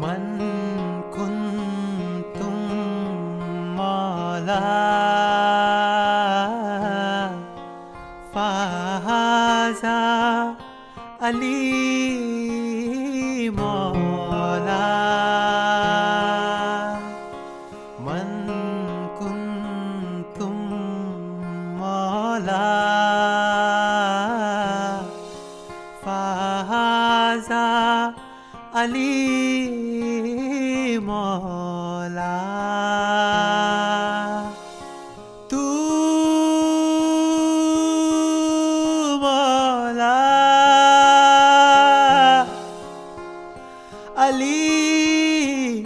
मन कुंतुम मौला फाजा अली मौला मन कुंतुम मौला फाजा अली मौला तू मौला अली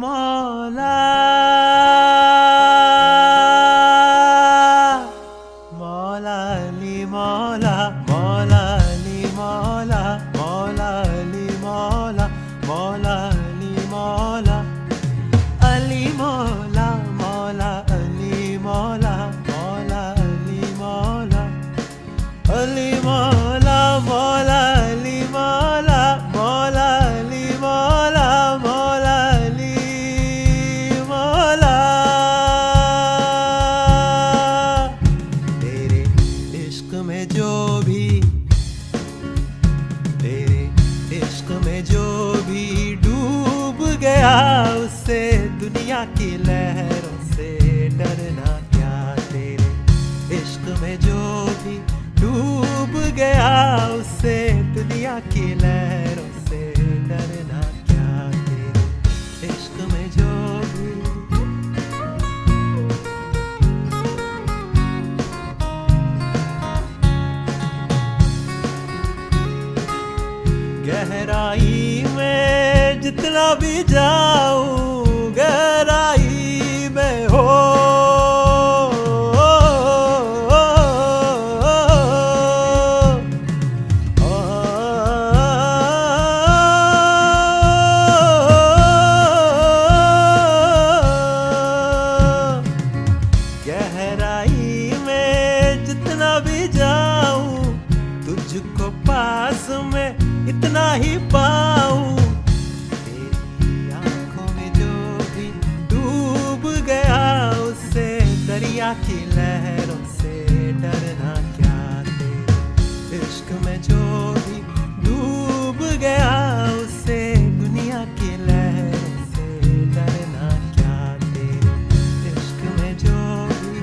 मौला मौला अली मौला मौला अली मौला मौला अली मौला मौला अली मौला अली मौला मौला अली मौला मौला अली मौला अली मौला मौला अली मौला मौला अली मौला मौला अली मौला तेरे इश्क में जो भी तेरे इश्क में जो भी डूब गया उससे दुनिया की लहरों से डरना क्या तेरे इश्क में जो भी डूब गया उससे दुनिया की लहरों से डरना क्या तेरे इश्क में जो भी गहराई में जितना भी जाऊं गहराई में हो गहराई में जितना भी जाऊं तुझको पास में इतना ही पाऊं तेरी आंखों में जो भी डूब गया उससे दरिया की लहरों से डरना क्या तेरे इश्क में जो भी डूब गया उससे दुनिया की लहरों से डरना क्या तेरे इश्क में जो भी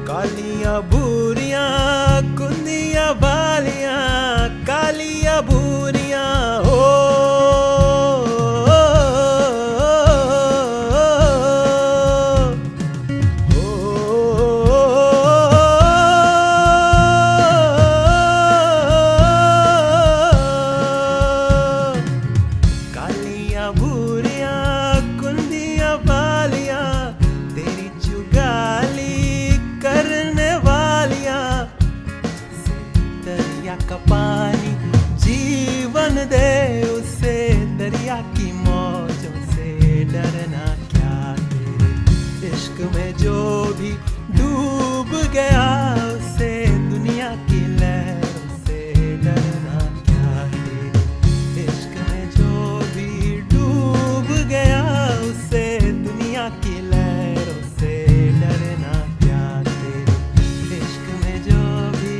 कालियां बूरियां कुंदियां बालियां कालियां बूरियां हो कालियां बूरियां कुंदियां बालियां तेरी चुगाली करने वालियां से दरिया का पानी जीवन दे उससे दरिया की मौजों से डरना क्या तेरे इश्क में जो भी डूब गया उससे दुनिया की लहरों से डरना क्या तेरे इश्क में जो भी डूब गया उससे दुनिया की लहरों से डरना क्या तेरे इश्क में जो भी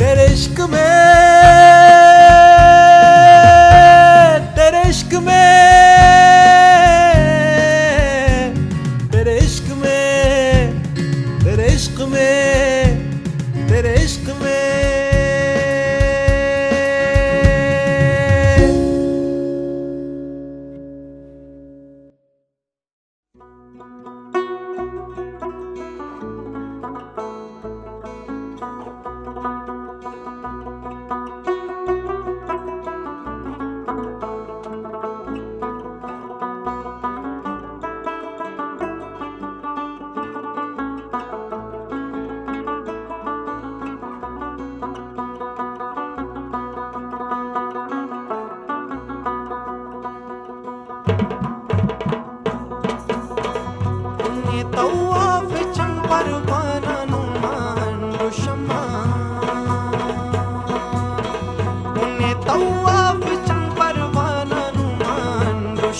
तेरे इश्क में तेरे इश्क में तेरे इश्क में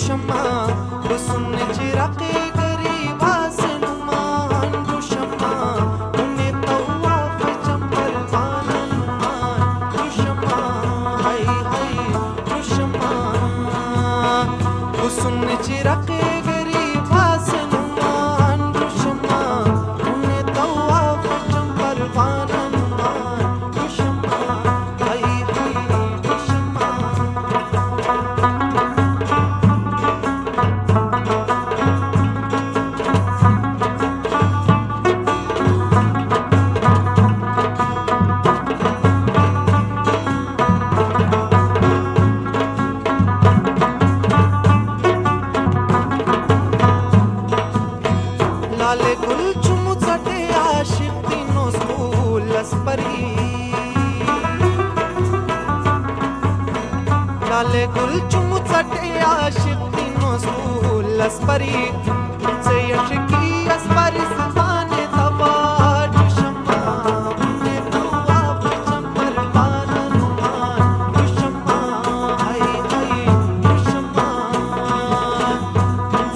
दुशमा हुस्न चिरागे गरीब आसमान दुशमा उन्हें तवाफ चंपर पानमान दुशमा हाय हाय दुशमा हुस्न चिरागे गरीब आसमान दुशमा उन्हें तवाफ चंपर पानमान दुशमा हाय हाय दुशमा लाले गुल चुमू चटे आशिक तीनों स्कूल लस्परी लाले गुल चुमू चटे आशिक तीनों स्कूल लस्परी से यशकी अस्परी सताने तबा दुशमा उन्हें तवाफ चंपर पानमान दुशमा हाय हाय दुशमा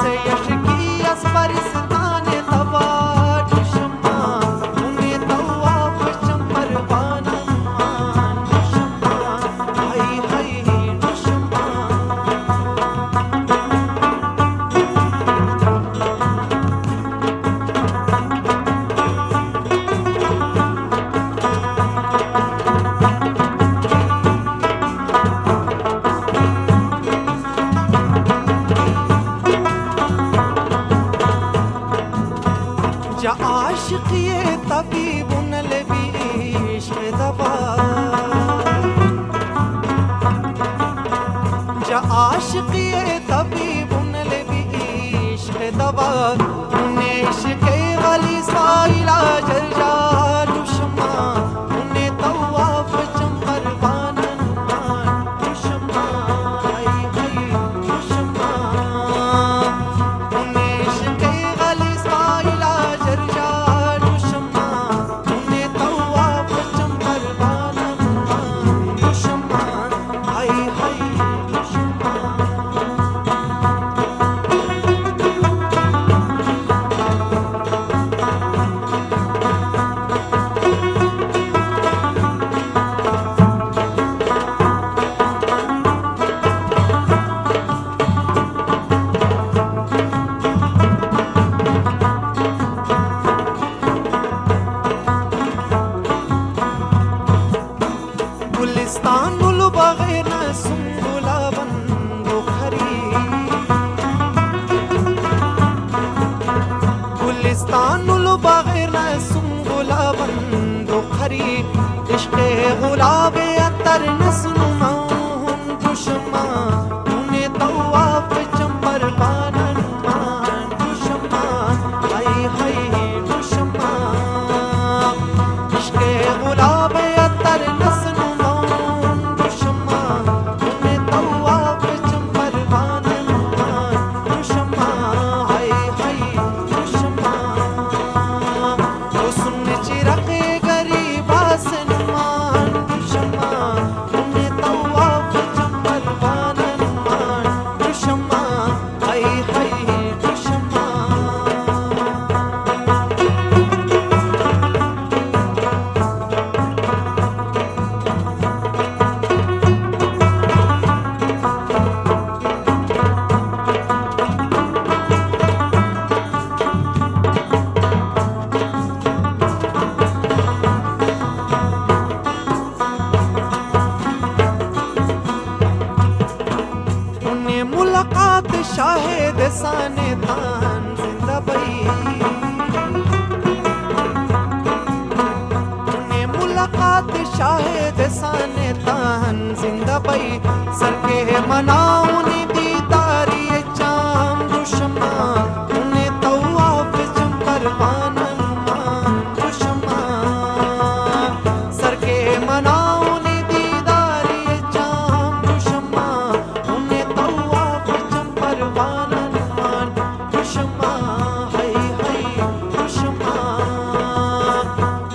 से यशकी अस्परी सताने तबा दुशमा उन्हें तवाफ चंपर पानमान दुशमा हाय हाय दुशमा जा आशिक ये तबीब नलबी इश्क दवा जा आशिक ये तबीब नलबी इश्क दवा उन्हें इश्क वाली साइला जर्जा दुशमा उन्हें तवाफ चंपर पानमान दुशमा हाय हाय दुशमा उन्हें इश्क वाली साइला जर्जा दुशमा उन्हें तवाफ चंपर पानमान दुशमा हाय हाय दुशमा गुलिस्तानुल बगैर सुंबुला बंदो खरी गुलिस्तानुल बगैर सुंबुला बंदो खरी इश्क़ गुलाबे अतर नस्नुमाउन दुशमा उन्हें तवाफ चंपर पानमान दुशमा हाय हाय दुशमा इश्क़ गुलाबे अतर नस्नुमाउन दुशमा उन्हें तवाफ चंपर पानमान दुशमा हाय हाय दुशमा हुस्न चिरागे गरीब आसमान दुशमा उन्हें तवाफ चंपर पानमान दुशमा हाय हाय दुशमा उन्हें मुलाकात शाहिद साने तान जिंदा बई उन्हें मुलाकात शाहिद साने तान जिंदा बई सर के मनाउनी दीदारी चाम दुशमा उन्हें तवाफ चंपर पानमान दुशमा सर के मनाउनी दीदारी चाम दुशमा उन्हें तवाफ चंपर पानमान दुशमा हाय हाय दुशमा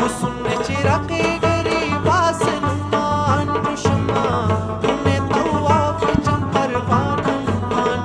हुस्न चिरागे गरीब आसमान दुशमा उन्हें तवाफ चंपर पानमान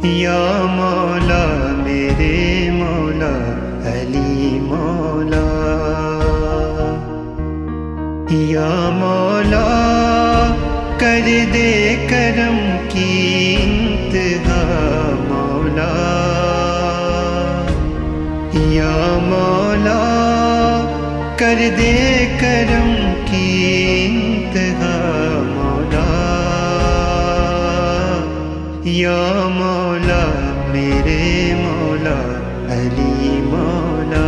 या मौला मेरे मौला अली मौला, या मौला कर दे करम की इंतहा मौला, या मौला कर दे करम की इंतहा मौला, या मौला मेरे मौला अली मौला,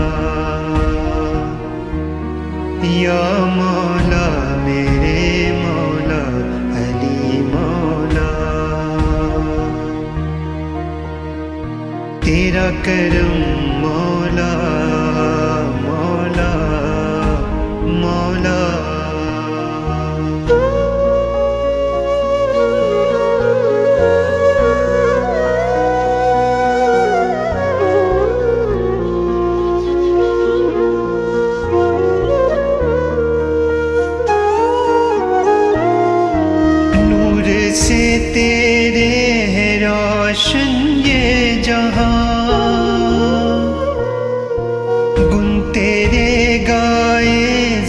या मौला मेरे मौला अली मौला। तेरा करम मौला मौला मौला। नूर से तेरे है रोशन ये जहां, गुन तेरे गाए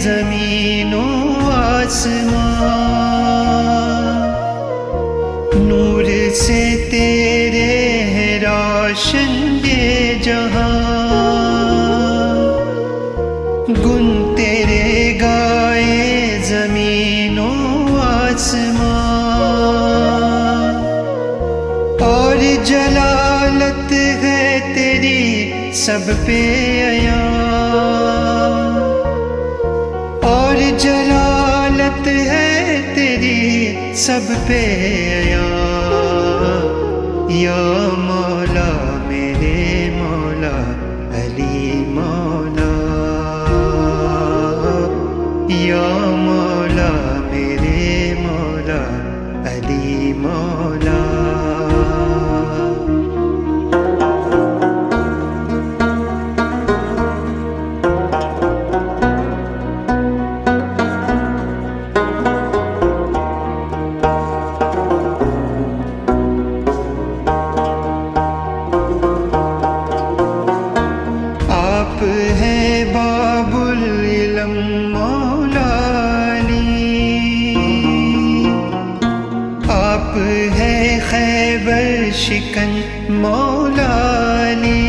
ज़मीनों आसमां। नूर से तेरे है रोशन ये जहां, गुन तेरे गाए ज़मीनों आसमां। और जलालत है तेरी सब पे अया, और जलालत है तेरी सब पे अया। या मौला मेरे मौला अली मौला, या मौला मेरे मौला अली मौला। आप है बाबुल इल्म मौला अली, आप है खैबर शिकन मौला अली,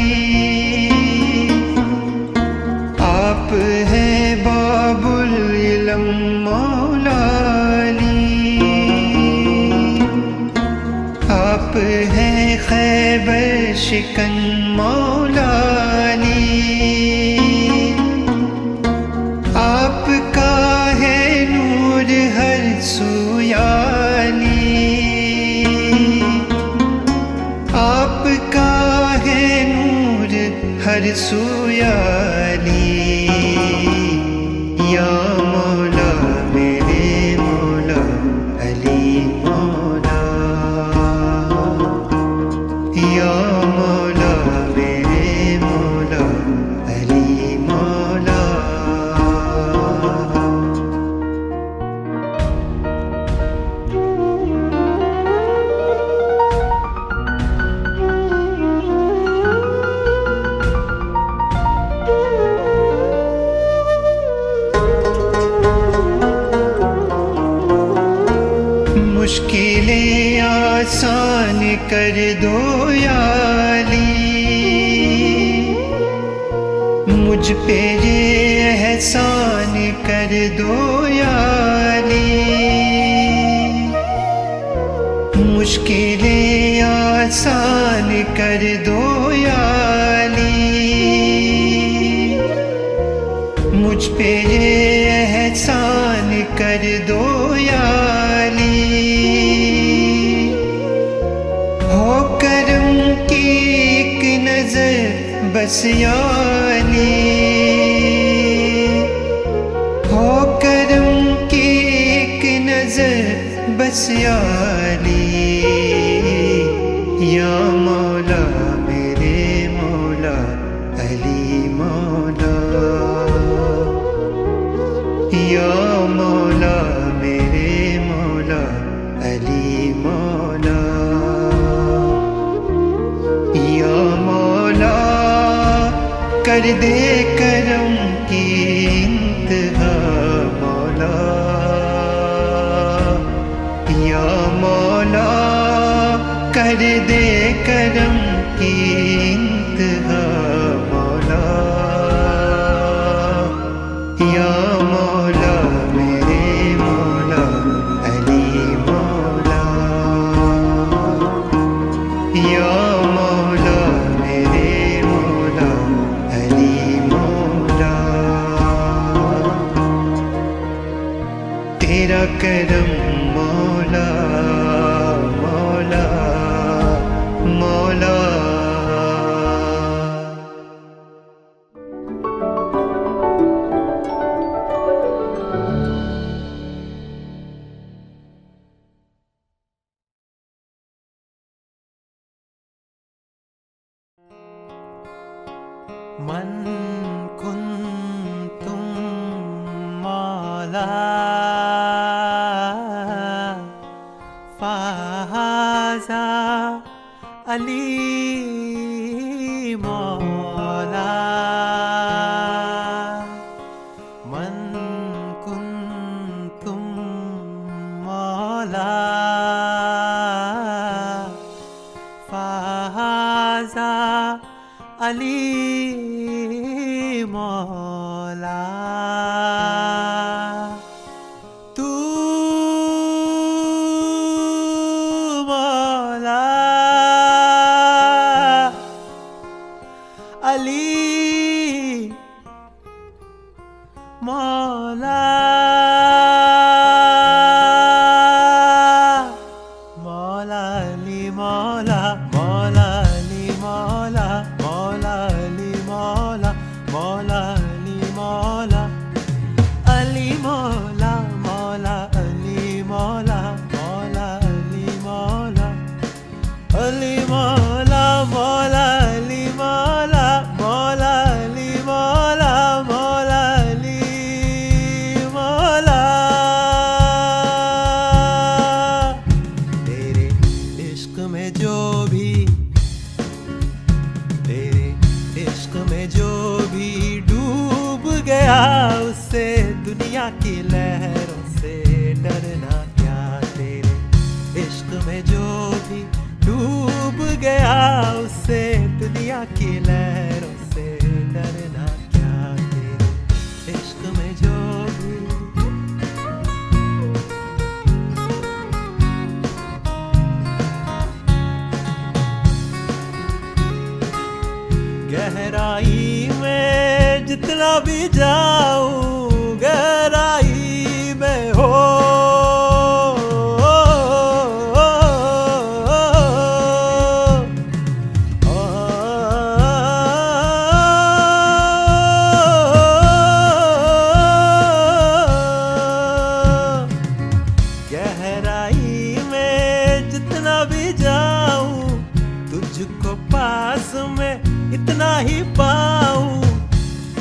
आप है बाबुल इल्म मौला अली, आप है खैबर शिकन मौला अली। आपका है नूर हर सुयाली, आपका है नूर हर सुयाली। या मौला मेरे मौला अली मौला, या मौला मेरे मौला अली मौला। मुश्किलें आसान कर दो या अली, मुझ पे ये एहसान कर दो या अली। मुश्किलें आसान कर दो या अली, मुझ पे ये एहसान कर दो या अली। हो करम की एक नजर बस या अली, हो करम की एक नजर बस या अली। या मौला मेरे मौला अली मौला, या मौला मेरे मौला अली मौला। कर दे करम की इंतहा मौला, या मौला कर दे करम की इंतहा मौला, या मौला मेरे मौला अली मौला, या मौला मेरे मौला अली मौला। तेरा करम मौला मौला मौला। मन कुंतुम मौला फाजा अली मौला, मन कुंतुम मौला फाजा अली मौला। तू मौला अली मौला, मौला अली मौला, मौला अली मौला, मौला अली मौला, मौला अली मौला, अली मौला, मौला अली मौला, मौला अली मौला, अली मौला, मौला अली मौला, मौला अली मौला, मौला अली मौला। तेरे इश्क में जो भी, तेरे इश्क में जो भी डूब गया, उससे दुनिया की लहरों से डरना क्या। तेरे इश्क में जो भी डूब गया, उससे दुनिया की लहरों से डरना क्या। तेरे इश्क में जो भी गहराई में जितना भी जाऊं, गहराई में हो गहराई में जितना भी जाऊं, तुझको पास में इतना ही पाऊं।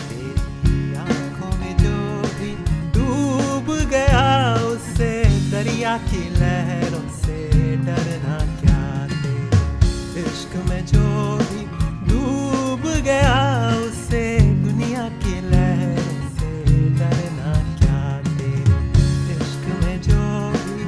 तेरी आंखों में जो भी डूब गया, उससे दरिया की लहरों से डरना क्या। तेरे इश्क में जो भी डूब गया, उससे दुनिया की लहरों से डरना क्या। तेरे इश्क में जो भी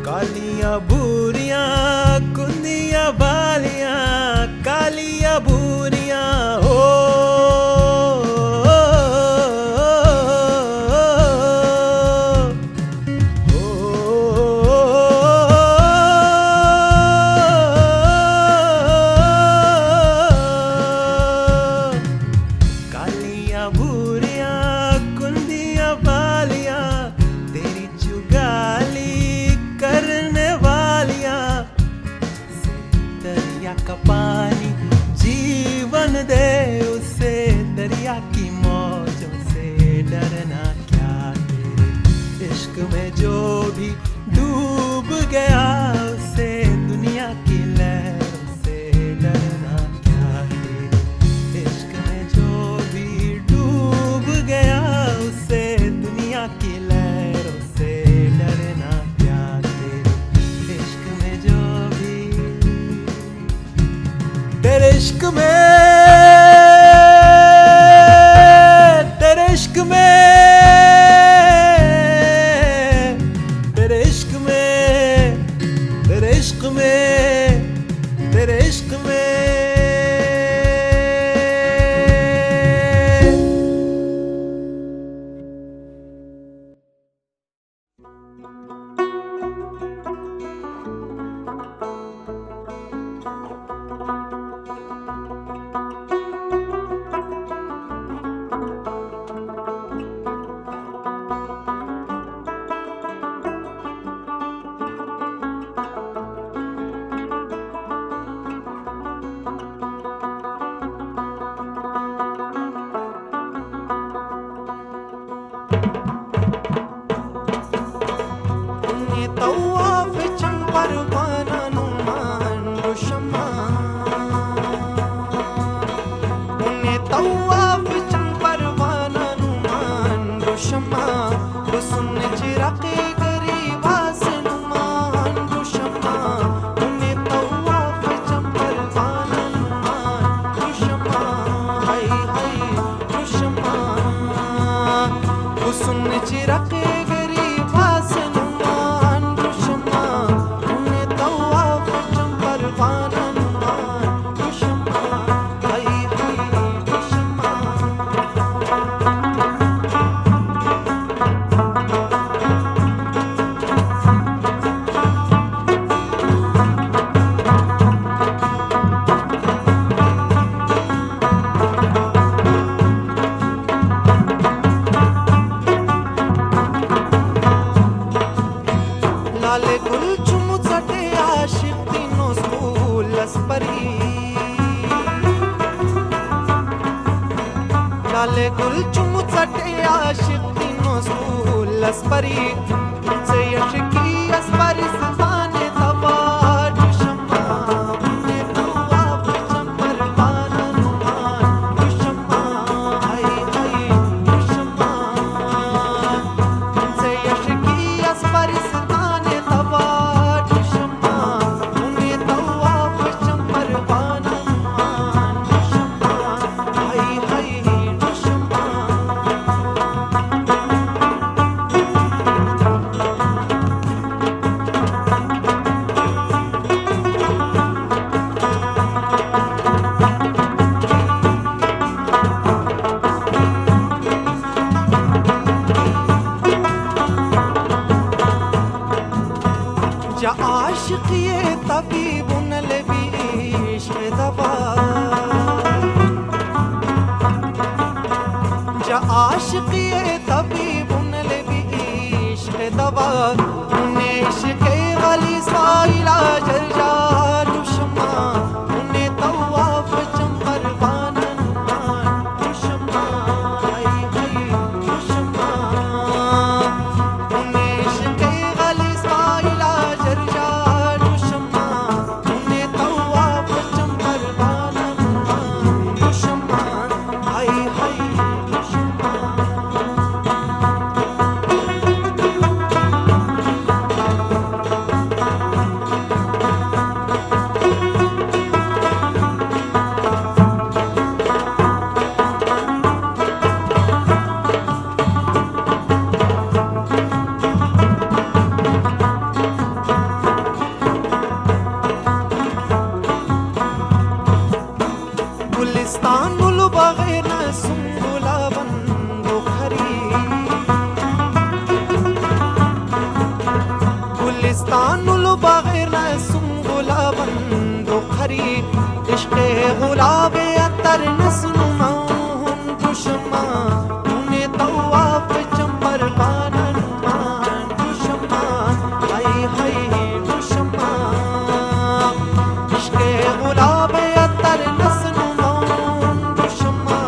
कालियां बूरियां कुंदियां बालियां, कालियां बूरियां हो कालियां बूरियां कुंदियां बालियां, तेरी चुगाली करने वालियां, से दरिया का पानी जीवन दे, उससे दरिया की मौजों से डरना क्या। तेरे इश्क में जो भी डूब गया, उससे दुनिया की लहरों से डरना क्या। तेरे इश्क में जो भी डूब गया, उससे दुनिया की लहरों से डरना दुशमा हुस्न चिराके गरीब आसमान दुशमा उन्हें तवाफ चंपर पानमान दुशमा हाय हाय दुशमा हुस्न चिराके गरीब आसमान दुशमा उन्हें तवाफ चंपर पानमान दुशमा हाय हाय दुशमा लाले गुल चुमू चटे आशिक तीनों स्कूल लस्परी लाले गुल चुमू चटे आशिक तीनों स्कूल लस्परी से यशकी अस्परी सताने तबा दुशमा उन्हें तवाफ चंपर पानमान दुशमा हाय हाय दुशमा से यशकी अस्परी सताने तबा दुशमा उन्हें तवाफ चंपर पानमान दुशमा हाय हाय दुशमा जा आशिक ये तबीब नलबी इश्क दवा जा आशिक ये तबीब नलबी इश्क दवा उन्हें इश्क गली साइला जर्जा दुशमा उन्हें तवाफ चंपर पानमान दुशमा हाय हाय दुशमा उन्हें इश्क गली साइला जर्जा दुशमा उन्हें तवाफ चंपर पानमान दुशमा हाय हाय दुशमा गुलिस्तानुल बगैर सुंबुला बंदो खरी गुलिस्तानुल बगैर सुंबुला बंदो खरी इश्क़ गुलाबे अतर नस्नुमाउन दुशमा उन्हें तवाफ चंपर पानमान दुशमा हाय हाय दुशमा इश्क़ गुलाबे अतर नस्नुमाउन दुशमा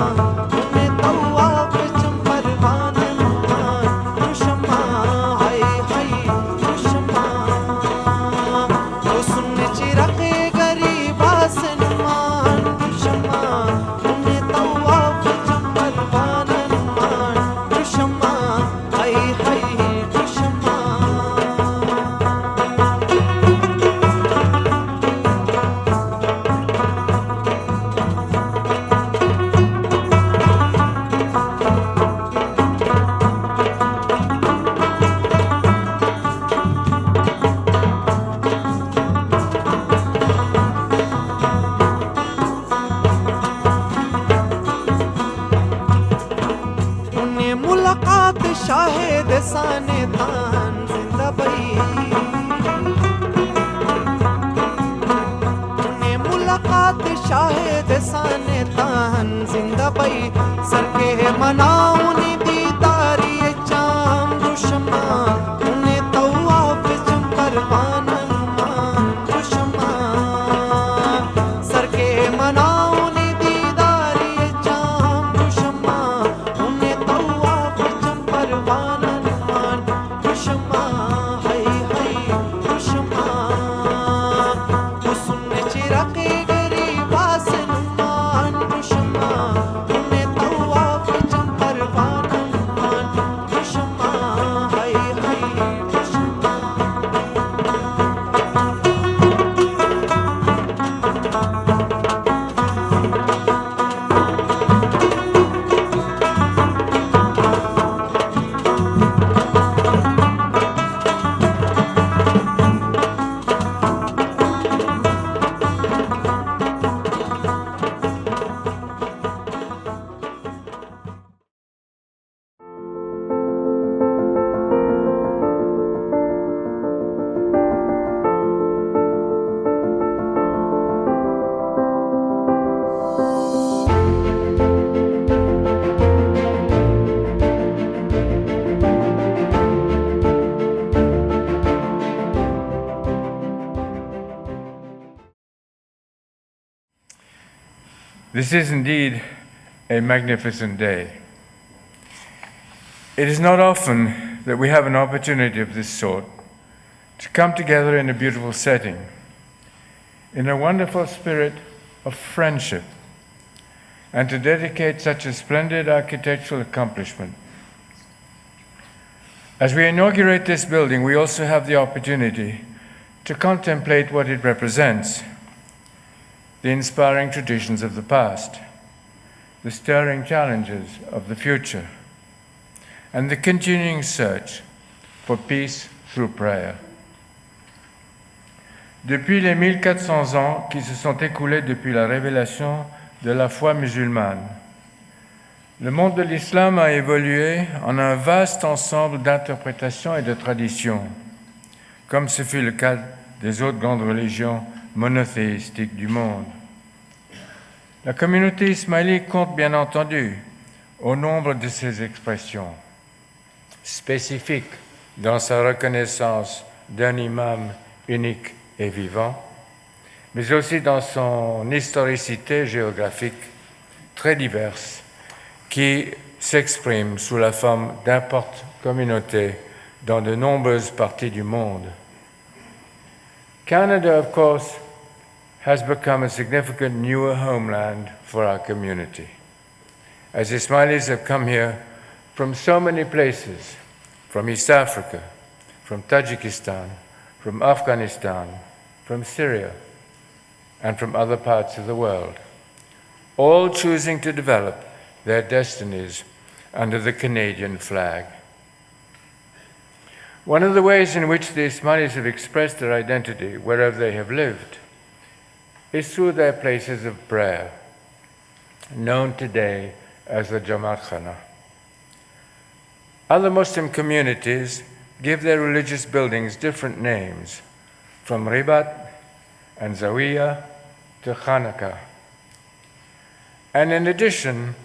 उन्हें तवाफ चंपर पानमान दुशमा हाय हाय दुशमा हुस्न चिराके गरीब आसमान दुशमा उन्हें तवाफ चंपर पानमान दुशमा हाय हाय दुशमा उन्हें मुलाकात शाहिद साने तान जिंदा बई उन्हें मुलाकात शाहिद साने तान जिंदा बई सर के मनाउनी दीदारी चाम दुशमा उन्हें तवाफ चंपर पानमान दुशमा सर के मनाउनी दीदारी चाम दुशमा उन्हें तवाफ चंपर पानमान दुशमा हाय हाय दुशमा हुस्न चिराके गरीब आसमान दुशमा उन्हें तवाफ चंपर This is indeed a magnificent day. It is not often that we have an opportunity of this sort to come together in a beautiful setting, in a wonderful spirit of friendship, and to dedicate such a splendid architectural accomplishment. As we inaugurate this building, we also have the opportunity to contemplate what it represents, the inspiring traditions of the past, the stirring challenges of the future, and the continuing search for peace through prayer. Depuis les 1400 ans qui se sont écoulés depuis la révélation de la foi musulmane, le monde de l'islam a évolué en un vaste ensemble d'interprétations et de traditions, comme ce fut le cas des autres grandes religions monothéistiques du monde. La communauté ismaélite compte bien entendu au nombre de ses expressions, spécifiques dans sa reconnaissance d'un imam unique et vivant, mais aussi dans son historicité géographique très diverse qui s'exprime sous la forme d'importantes communautés dans de nombreuses parties du monde. Canada, of course, has become a significant newer homeland for our community, as Ismailis have come here from so many places, from East Africa, from Tajikistan, from Afghanistan, from Syria, and from other parts of the world, all choosing to develop their destinies under the Canadian flag. One of the ways in which the Ismailis have expressed their identity wherever they have lived is through their places of prayer, known today as the Jamaat Khana. Other Muslim communities give their religious buildings different names, from Ribat and Zawiya to Khanaka. And in addition,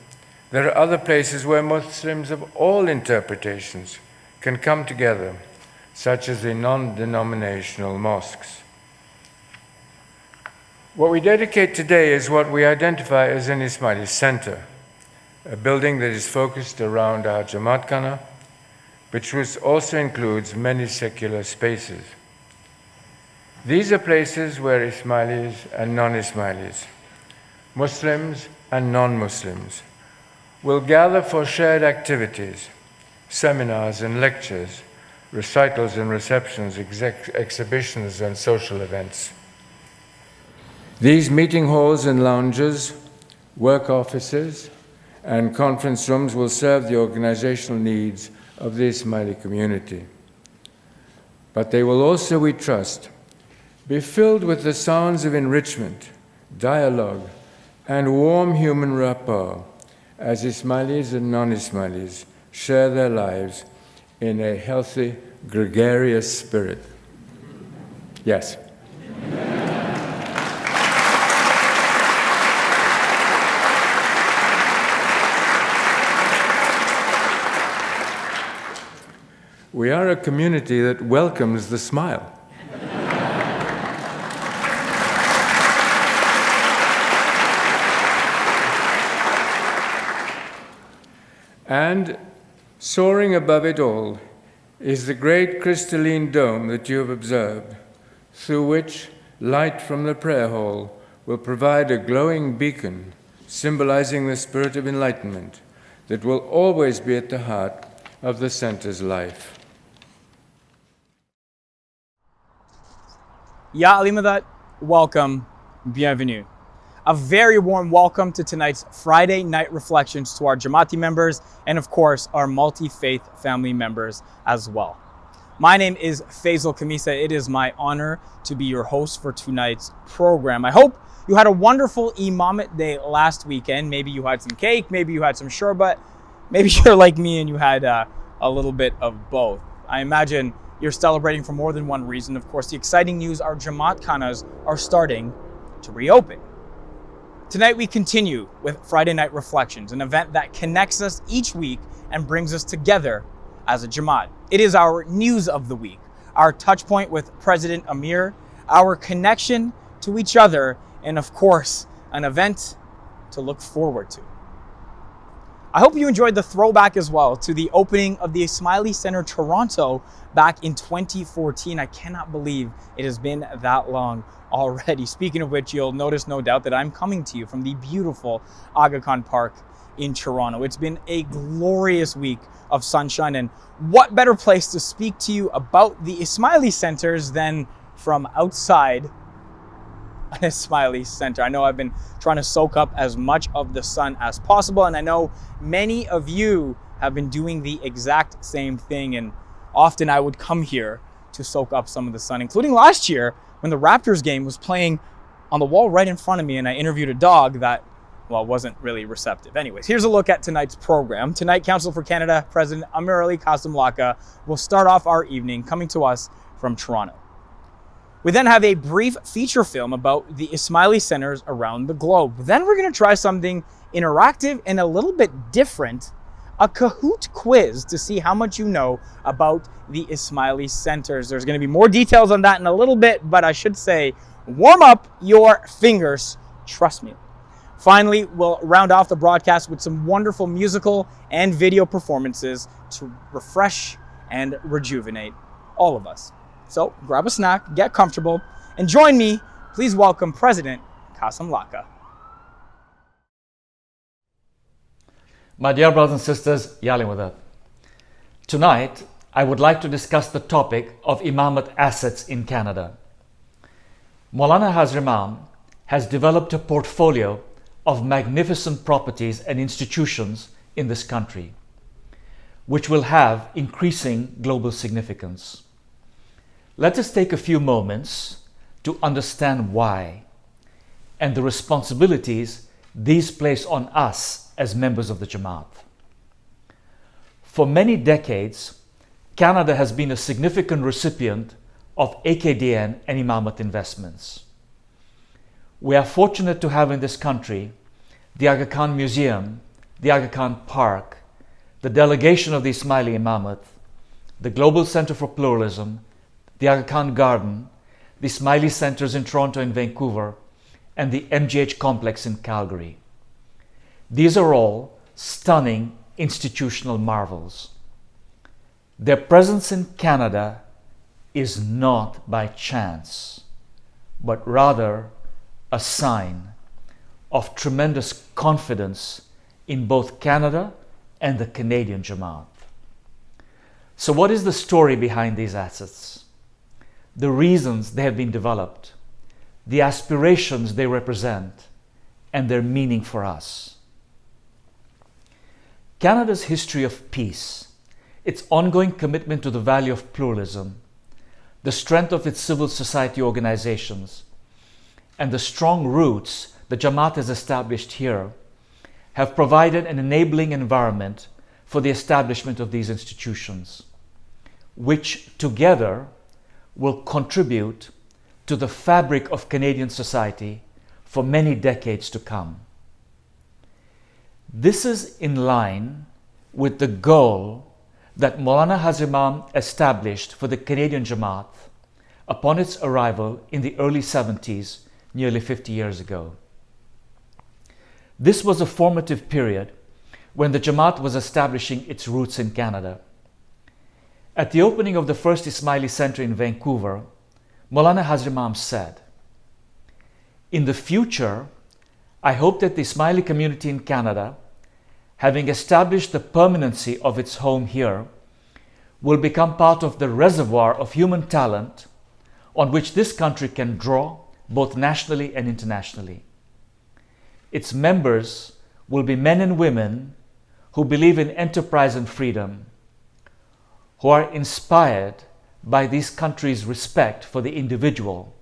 there are other places where Muslims of all interpretations can come together, such as the non-denominational mosques. What we dedicate today is what we identify as an Ismaili center, a building that is focused around our Jamaat Khana, which also includes many secular spaces. These are places where Ismailis and non-Ismailis, Muslims and non-Muslims, will gather for shared activities, seminars and lectures, recitals and receptions, exhibitions and social events. These meeting halls and lounges, work offices, and conference rooms will serve the organizational needs of the Ismaili community. But they will also, we trust, be filled with the sounds of enrichment, dialogue, and warm human rapport as Ismailis and non-Ismailis share their lives in a healthy, gregarious spirit. Yes. We are a community that welcomes the smile. And soaring above it all is the great crystalline dome that you have observed, through which light from the prayer hall will provide a glowing beacon symbolizing the spirit of enlightenment that will always be at the heart of the center's life. Ya Alimadat, welcome, bienvenue. A very warm welcome to tonight's Friday night reflections to our Jamaati members and of course our multi-faith family members as well. My name is Faisal Kamisa. It is my honor to be your host for tonight's program. I hope you had a wonderful Imamate Day last weekend. Maybe you had some cake, maybe you had some sherbet, maybe you're like me and you had a little bit of both. I imagine you're celebrating for more than one reason. Of course, the exciting news, our Jamaat Khanas are starting to reopen. Tonight we continue with Friday Night Reflections, an event that connects us each week and brings us together as a Jamaat. It is our news of the week, our touch point with President Amir, our connection to each other, and of course, an event to look forward to. I hope you enjoyed the throwback as well to the opening of the Ismaili Center Toronto back in 2014. I cannot believe it has been that long already. Speaking of which, you'll notice no doubt that I'm coming to you from the beautiful Aga Khan Park in Toronto. It's been a glorious week of sunshine, and what better place to speak to you about the Ismaili Centers than from outside an Ismaili Center. I know I've been trying to soak up as much of the sun as possible, and I know many of you have been doing the exact same thing, and often I would come here to soak up some of the sun, including last year when the Raptors game was playing on the wall right in front of me, and I interviewed a dog that, well, wasn't really receptive. Anyways, here's a look at tonight's program. Tonight, Council for Canada President Amir Ali Kassim Laka will start off our evening coming to us from Toronto. We then have a brief feature film about the Ismaili Centers around the globe. Then we're going to try something interactive and a little bit different, a Kahoot quiz to see how much you know about the Ismaili Centers. There's going to be more details on that in a little bit, but I should say, warm up your fingers, trust me. Finally, we'll round off the broadcast with some wonderful musical and video performances to refresh and rejuvenate all of us. So grab a snack, get comfortable, and join me. Please welcome President Kassim Laka. My dear brothers and sisters, Yalim Wadat. Tonight, I would like to discuss the topic of Imamat assets in Canada. Maulana Hazar Imam has developed a portfolio of magnificent properties and institutions in this country, which will have increasing global significance. Let us take a few moments to understand why and the responsibilities these place on us as members of the Jamaat. For many decades, Canada has been a significant recipient of AKDN and Imamat investments. We are fortunate to have in this country the Aga Khan Museum, the Aga Khan Park, the delegation of the Ismaili Imamat, the Global Center for Pluralism, the Aga Khan Garden, the Ismaili Centers in Toronto and Vancouver, and the MGH Complex in Calgary. These are all stunning institutional marvels. Their presence in Canada is not by chance, but rather a sign of tremendous confidence in both Canada and the Canadian Jamaat. So what is the story behind these assets? The reasons they have been developed, the aspirations they represent, and their meaning for us. Canada's history of peace, its ongoing commitment to the value of pluralism, the strength of its civil society organizations, and the strong roots the Jamaat has established here have provided an enabling environment for the establishment of these institutions, which together will contribute to the fabric of Canadian society for many decades to come. This is in line with the goal that Maulana Hazar Imam established for the Canadian Jamaat upon its arrival in the early 70s, nearly 50 years ago. This was a formative period when the Jamaat was establishing its roots in Canada. At the opening of the first Ismaili Center in Vancouver, Maulana Hazar Imam said, "In the future, I hope that the Ismaili community in Canada, having established the permanency of its home here, will become part of the reservoir of human talent on which this country can draw both nationally and internationally. Its members will be men and women who believe in enterprise and freedom, who are inspired by this country's respect for the individual,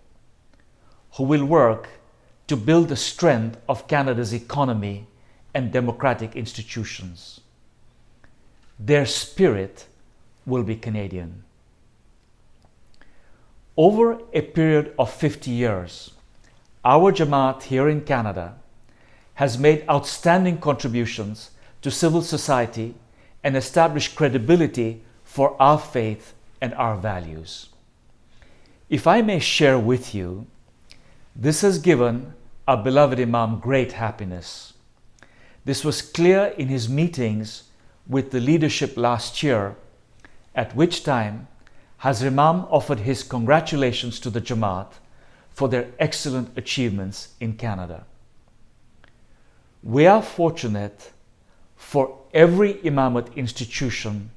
who will work to build the strength of Canada's economy and democratic institutions. Their spirit will be Canadian." Over a period of 50 years, our Jamaat here in Canada has made outstanding contributions to civil society and established credibility for our faith and our values. If I may share with you, this has given our beloved Imam great happiness. This was clear in his meetings with the leadership last year, at which time Hazrat Imam offered his congratulations to the Jamaat for their excellent achievements in Canada. We are fortunate for every Imamate institution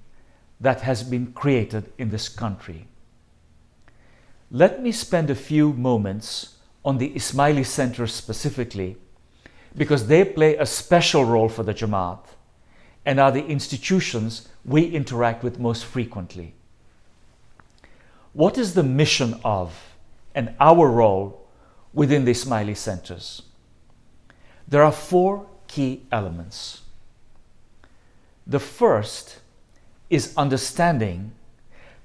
that has been created in this country. Let me spend a few moments on the Ismaili Center specifically, because they play a special role for the Jamaat and are the institutions we interact with most frequently. What is the mission of and our role within the Ismaili centers? There are 4 key elements. The first is understanding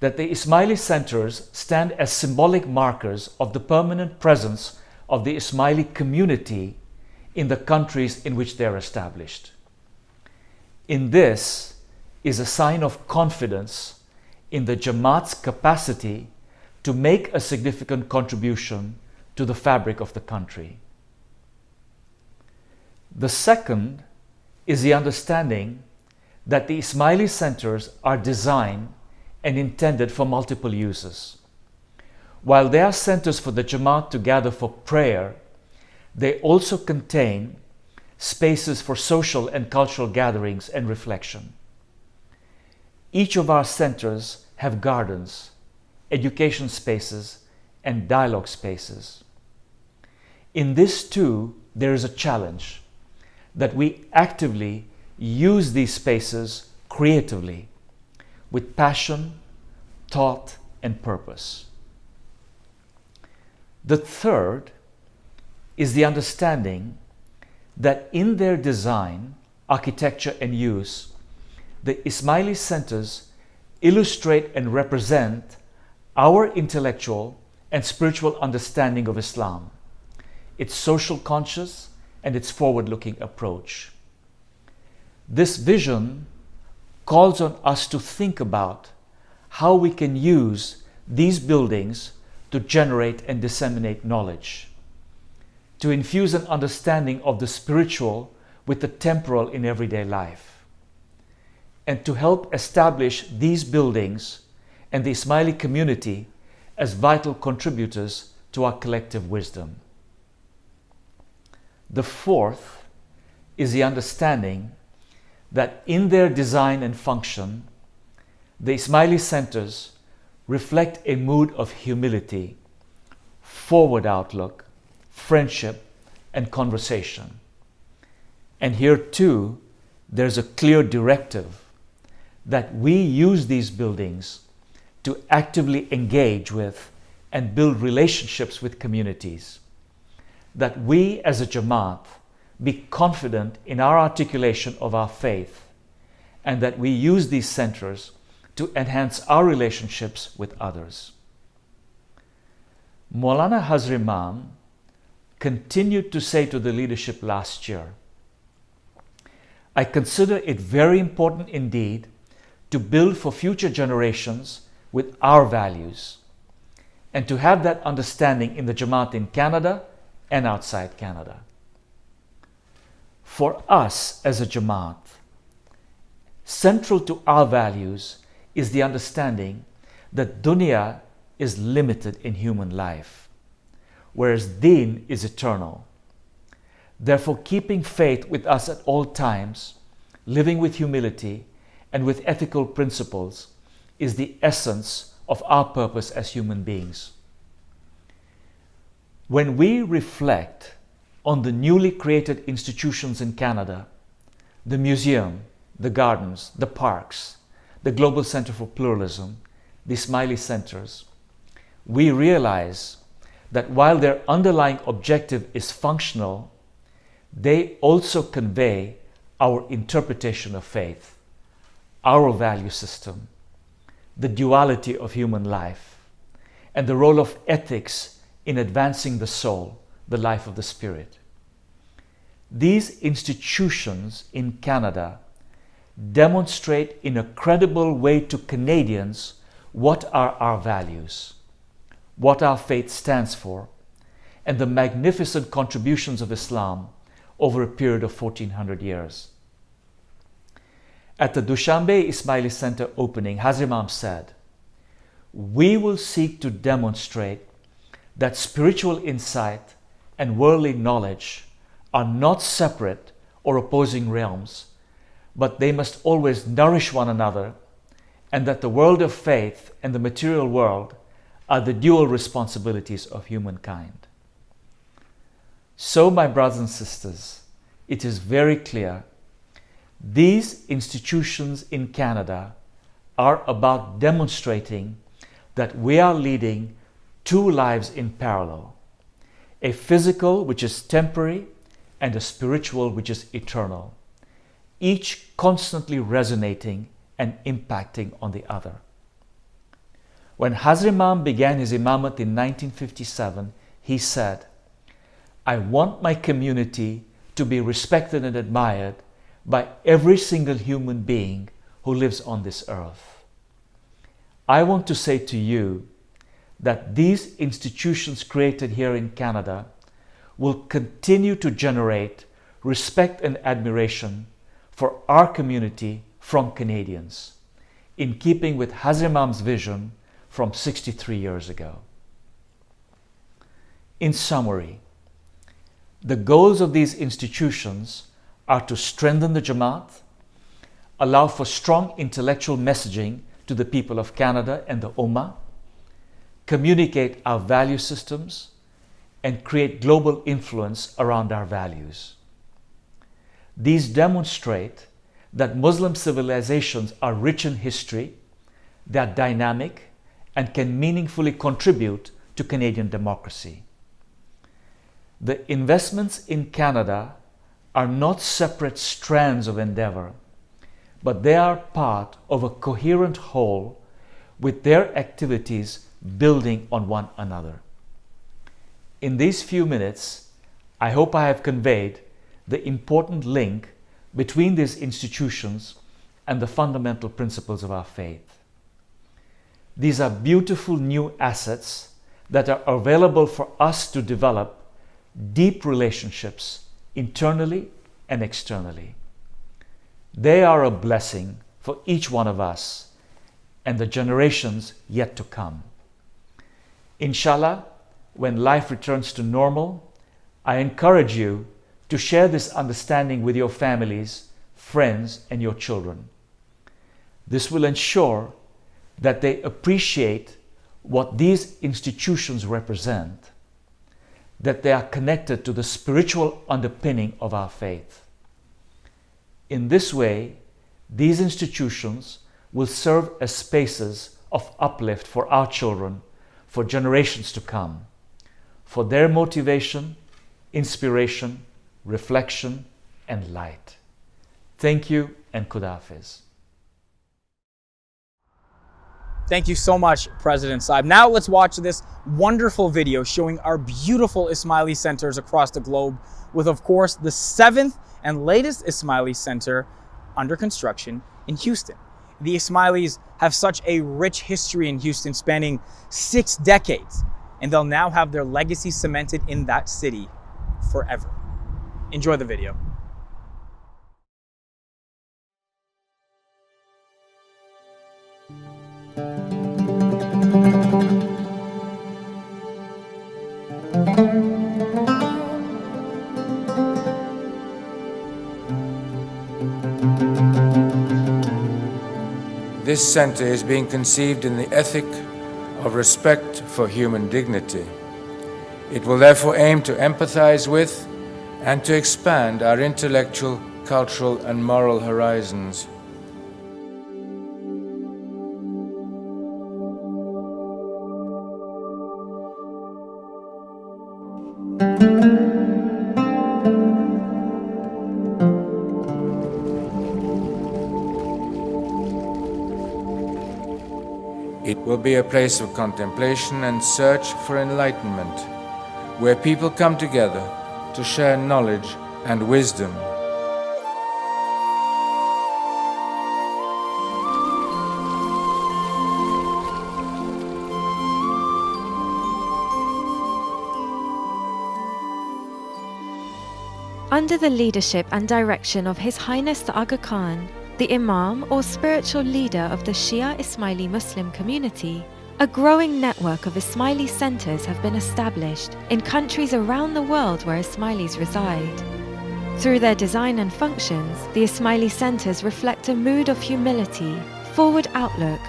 that the Ismaili centers stand as symbolic markers of the permanent presence of the Ismaili community in the countries in which they are established. In this is a sign of confidence in the Jamaat's capacity to make a significant contribution to the fabric of the country. The second is the understanding that the Ismaili centers are designed and intended for multiple uses. While they are centers for the Jamaat to gather for prayer, they also contain spaces for social and cultural gatherings and reflection. Each of our centers have gardens, education spaces, and dialogue spaces. In this too, there is a challenge that we actively use these spaces creatively with passion, thought, and purpose. The third is the understanding that in their design, architecture, and use, the Ismaili centers illustrate and represent our intellectual and spiritual understanding of Islam, its social conscious and its forward-looking approach. This vision calls on us to think about how we can use these buildings to generate and disseminate knowledge, to infuse an understanding of the spiritual with the temporal in everyday life, and to help establish these buildings and the Ismaili community as vital contributors to our collective wisdom. The fourth is the understanding that in their design and function, the Ismaili centers reflect a mood of humility, forward outlook, friendship, and conversation. And here too, there's a clear directive that we use these buildings to actively engage with and build relationships with communities, that we as a Jamaat be confident in our articulation of our faith, and that we use these centers to enhance our relationships with others. Maulana Hazrat Imam continued to say to the leadership last year, "I consider it very important indeed to build for future generations with our values, and to have that understanding in the Jamaat in Canada and outside Canada." For us as a Jamaat, central to our values is the understanding that dunya is limited in human life, whereas deen is eternal. Therefore, keeping faith with us at all times, living with humility and with ethical principles is the essence of our purpose as human beings. When we reflect on the newly created institutions in Canada, the museum, the gardens, the parks, the Global Center for Pluralism, the Ismaili centers, we realize that while their underlying objective is functional, they also convey our interpretation of faith, our value system, the duality of human life, and the role of ethics in advancing the soul, the life of the spirit. These institutions in Canada demonstrate in a credible way to Canadians what are our values, what our faith stands for, and the magnificent contributions of Islam over a period of 1400 years. At the Dushanbe Ismaili Center opening, Hazrat Imam said, "We will seek to demonstrate that spiritual insight and worldly knowledge are not separate or opposing realms, but they must always nourish one another, and that the world of faith and the material world are the dual responsibilities of humankind." So, my brothers and sisters, it is very clear these institutions in Canada are about demonstrating that we are leading two lives in parallel, a physical which is temporary and a spiritual which is eternal, each constantly resonating and impacting on the other. When Hazrat Imam began his imamate in 1957, he said, "I want my community to be respected and admired by every single human being who lives on this earth." I want to say to you that these institutions created here in Canada will continue to generate respect and admiration for our community from Canadians, in keeping with Hazrat Imam's vision from 63 years ago. In summary, the goals of these institutions are to strengthen the Jamaat, allow for strong intellectual messaging to the people of Canada and the Ummah, communicate our value systems, and create global influence around our values. These demonstrate that Muslim civilizations are rich in history, they are dynamic, and can meaningfully contribute to Canadian democracy. The investments in Canada are not separate strands of endeavor, but they are part of a coherent whole with their activities building on one another. In these few minutes, I hope I have conveyed the important link between these institutions and the fundamental principles of our faith. These are beautiful new assets that are available for us to develop deep relationships internally and externally. They are a blessing for each one of us and the generations yet to come. Inshallah, when life returns to normal, I encourage you to share this understanding with your families, friends, and your children. This will ensure that they appreciate what these institutions represent, that they are connected to the spiritual underpinning of our faith. In this way, these institutions will serve as spaces of uplift for our children for generations to come, for their motivation, inspiration, reflection, and light. Thank you, and Khuda Hafiz. Thank you so much, President Saib. Now let's watch this wonderful video showing our beautiful Ismaili centers across the globe, with, of course, the 7th and latest Ismaili center under construction in Houston. The Ismailis have such a rich history in Houston, spanning 6 decades, and they'll now have their legacy cemented in that city forever. Enjoy the video. This center is being conceived in the ethic of respect for human dignity. It will therefore aim to empathize with and to expand our intellectual, cultural, and moral horizons. It will be a place of contemplation and search for enlightenment, where people come together to share knowledge and wisdom. Under the leadership and direction of His Highness the Aga Khan, the Imam or spiritual leader of the Shia Ismaili Muslim community, a growing network of Ismaili centers have been established in countries around the world where Ismailis reside. Through their design and functions, the Ismaili centers reflect a mood of humility, forward outlook,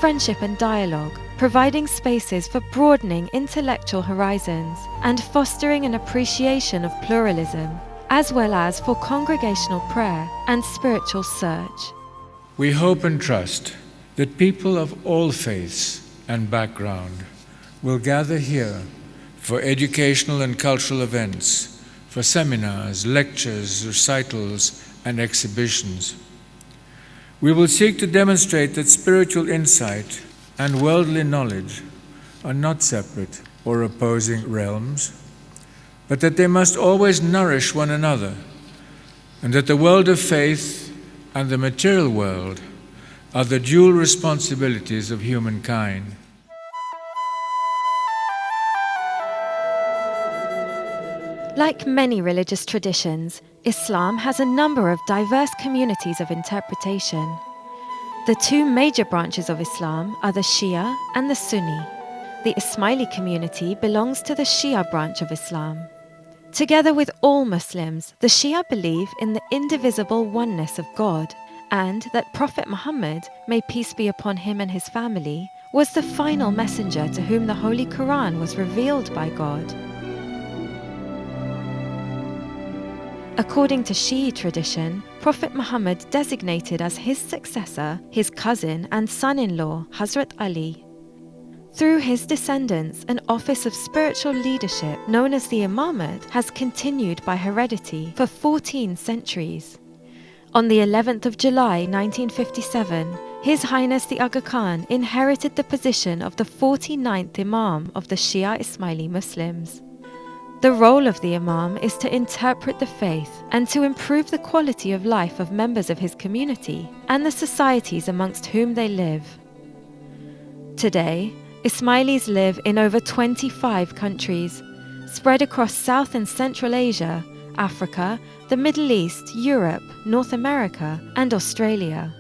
friendship and dialogue, providing spaces for broadening intellectual horizons and fostering an appreciation of pluralism, as well as for congregational prayer and spiritual search. We hope and trust that people of all faiths and background will gather here for educational and cultural events, for seminars, lectures, recitals, and exhibitions. We will seek to demonstrate that spiritual insight and worldly knowledge are not separate or opposing realms, but that they must always nourish one another, and that the world of faith and the material world are the dual responsibilities of humankind. Like many religious traditions, Islam has a number of diverse communities of interpretation. The two major branches of Islam are the Shia and the Sunni. The Ismaili community belongs to the Shia branch of Islam. Together with all Muslims, the Shia believe in the indivisible oneness of God and that Prophet Muhammad, may peace be upon him and his family, was the final messenger to whom the Holy Quran was revealed by God. According to Shi'i tradition, Prophet Muhammad designated as his successor his cousin and son-in-law, Hazrat Ali. Through his descendants, an office of spiritual leadership known as the Imamate has continued by heredity for 14 centuries. On the 11th of July 1957, His Highness the Aga Khan inherited the position of the 49th Imam of the Shia Ismaili Muslims. The role of the Imam is to interpret the faith and to improve the quality of life of members of his community and the societies amongst whom they live. Today, Ismailis live in over 25 countries, spread across South and Central Asia, Africa, the Middle East, Europe, North America, and Australia.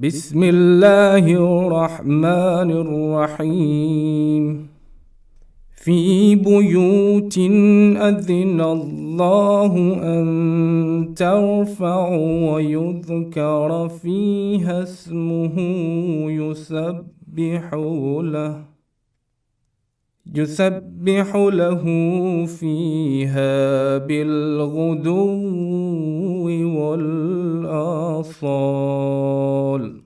Bismillahirrahmanirrahim. في بيوت أذن الله أن ترفع ويذكر فيها اسمه يسبح له فيها بالغدو والآصال.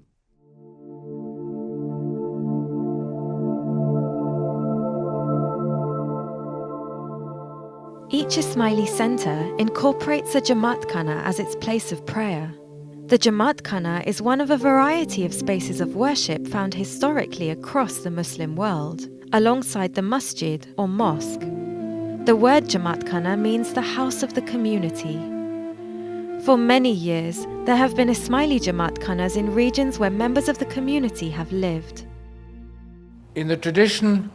Each Ismaili center incorporates a Jamaat Khana as its place of prayer. The Jamaat Khana is one of a variety of spaces of worship found historically across the Muslim world, alongside the masjid or mosque. The word Jamaat Khana means the house of the community. For many years, there have been Ismaili Jamaat Khanas in regions where members of the community have lived. In the tradition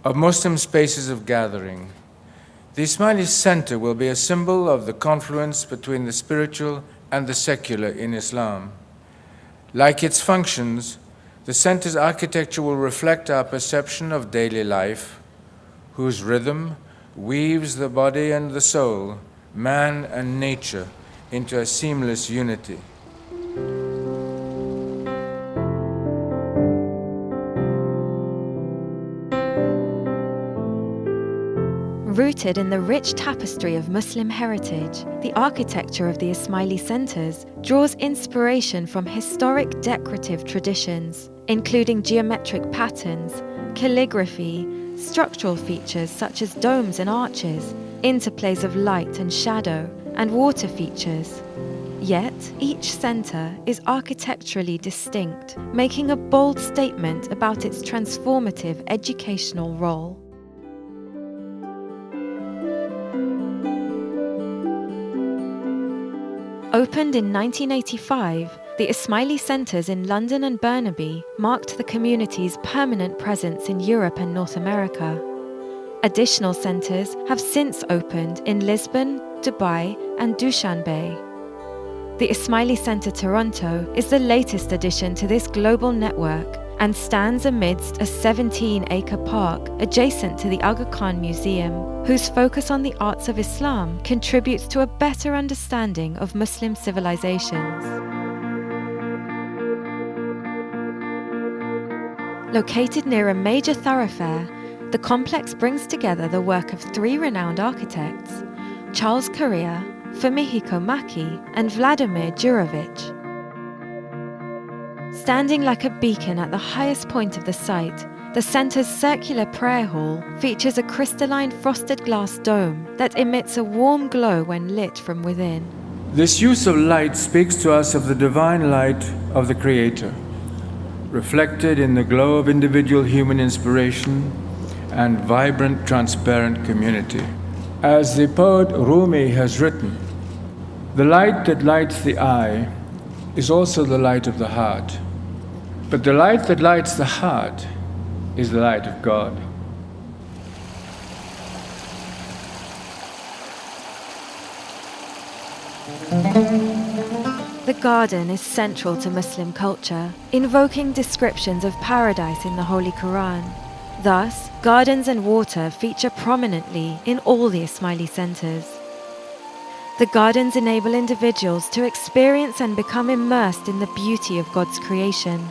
of Muslim spaces of gathering, the Ismaili center will be a symbol of the confluence between the spiritual and the secular in Islam. Like its functions, the center's architecture will reflect our perception of daily life, whose rhythm weaves the body and the soul, man and nature, into a seamless unity. Rooted in the rich tapestry of Muslim heritage, the architecture of the Ismaili centers draws inspiration from historic decorative traditions, including geometric patterns, calligraphy, structural features such as domes and arches, interplays of light and shadow, and water features. Yet, each center is architecturally distinct, making a bold statement about its transformative educational role. Opened in 1985, the Ismaili centers in London and Burnaby marked the community's permanent presence in Europe and North America. Additional centres have since opened in Lisbon, Dubai, and Dushanbe. The Ismaili Centre Toronto is the latest addition to this global network and stands amidst a 17-acre park adjacent to the Aga Khan Museum, whose focus on the arts of Islam contributes to a better understanding of Muslim civilizations. Located near a major thoroughfare, the complex brings together the work of three renowned architects, Charles Correa, Fumihiko Maki, and Vladimir Jurovich. Standing like a beacon at the highest point of the site, the centre's circular prayer hall features a crystalline frosted glass dome that emits a warm glow when lit from within. This use of light speaks to us of the divine light of the Creator, reflected in the glow of individual human inspiration and vibrant, transparent community. As the poet Rumi has written, the light that lights the eye is also the light of the heart. But the light that lights the heart is the light of God. The garden is central to Muslim culture, invoking descriptions of paradise in the Holy Quran. Thus, gardens and water feature prominently in all the Ismaili centres. The gardens enable individuals to experience and become immersed in the beauty of God's creation.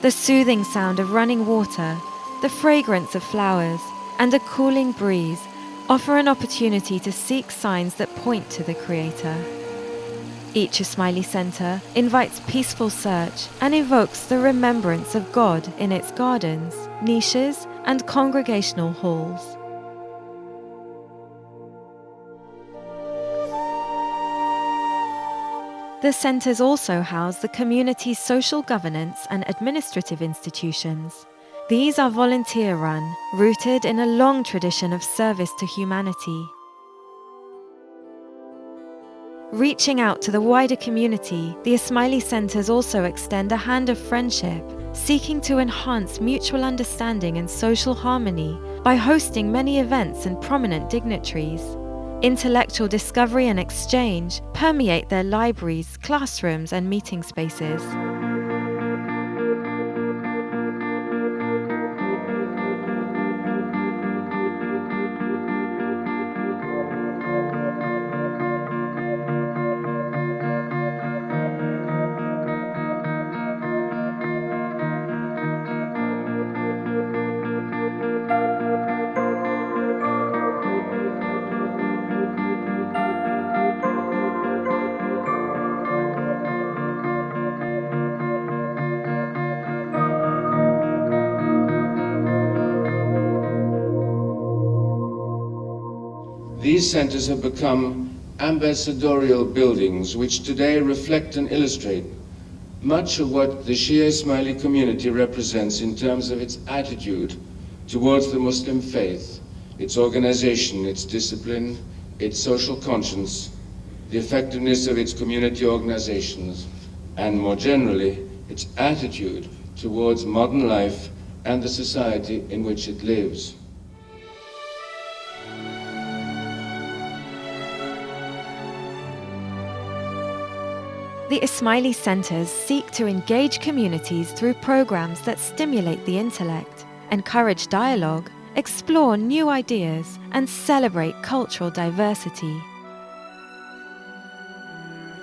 The soothing sound of running water, the fragrance of flowers, and a cooling breeze offer an opportunity to seek signs that point to the Creator. Each Ismaili centre invites peaceful search and evokes the remembrance of God in its gardens, niches, and congregational halls. The centres also house the community's social governance and administrative institutions. These are volunteer-run, rooted in a long tradition of service to humanity. Reaching out to the wider community, the Ismaili centres also extend a hand of friendship, seeking to enhance mutual understanding and social harmony by hosting many events and prominent dignitaries. Intellectual discovery and exchange permeate their libraries, classrooms, and meeting spaces. These centers have become ambassadorial buildings which today reflect and illustrate much of what the Shia Ismaili community represents in terms of its attitude towards the Muslim faith, its organization, its discipline, its social conscience, the effectiveness of its community organizations, and more generally, its attitude towards modern life and the society in which it lives. The Ismaili centres seek to engage communities through programs that stimulate the intellect, encourage dialogue, explore new ideas, and celebrate cultural diversity.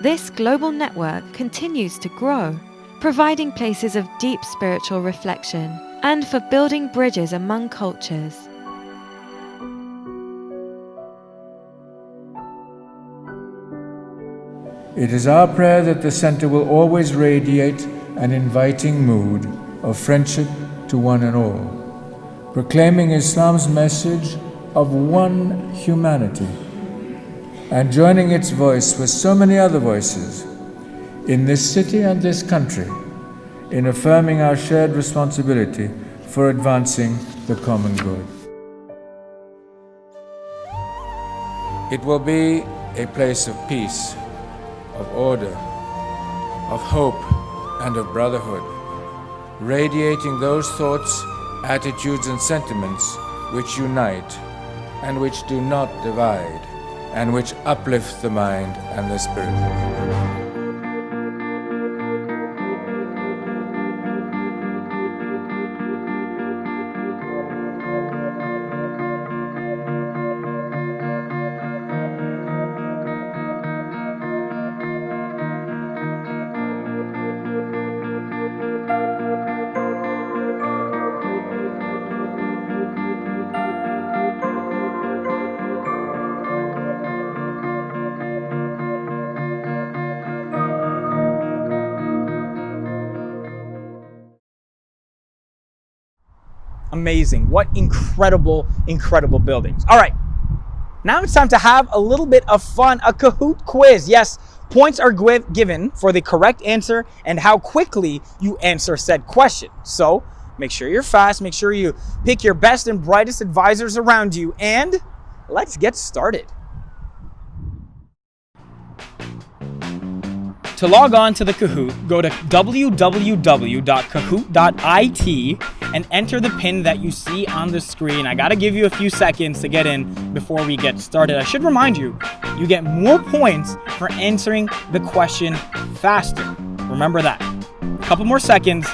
This global network continues to grow, providing places of deep spiritual reflection and for building bridges among cultures. It is our prayer that the center will always radiate an inviting mood of friendship to one and all, proclaiming Islam's message of one humanity and joining its voice with so many other voices in this city and this country in affirming our shared responsibility for advancing the common good. It will be a place of peace, of order, of hope, and of brotherhood, radiating those thoughts, attitudes, and sentiments which unite and which do not divide, and which uplift the mind and the spirit. Amazing. What incredible, incredible buildings. All right, now it's time to have a little bit of fun, a Kahoot quiz. Yes, points are given for the correct answer and how quickly you answer said question. So make sure you're fast, make sure you pick your best and brightest advisors around you, and let's get started. To log on to the Kahoot, go to www.kahoot.it and enter the pin that you see on the screen. I gotta give you a few seconds to get in before we get started. I should remind you, you get more points for answering the question faster. Remember that. A couple more seconds.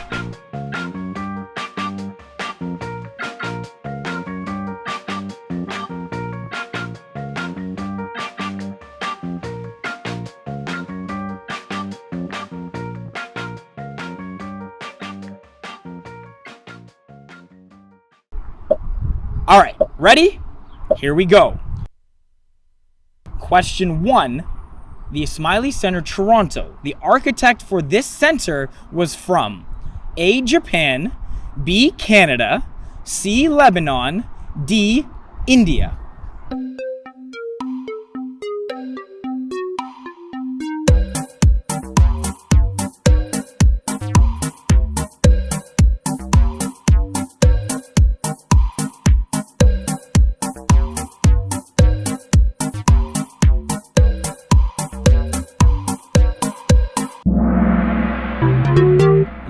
All right, ready? Here we go. Question 1. The Ismaili Center, Toronto. The architect for this center was from A, Japan, B, Canada, C, Lebanon, D, India.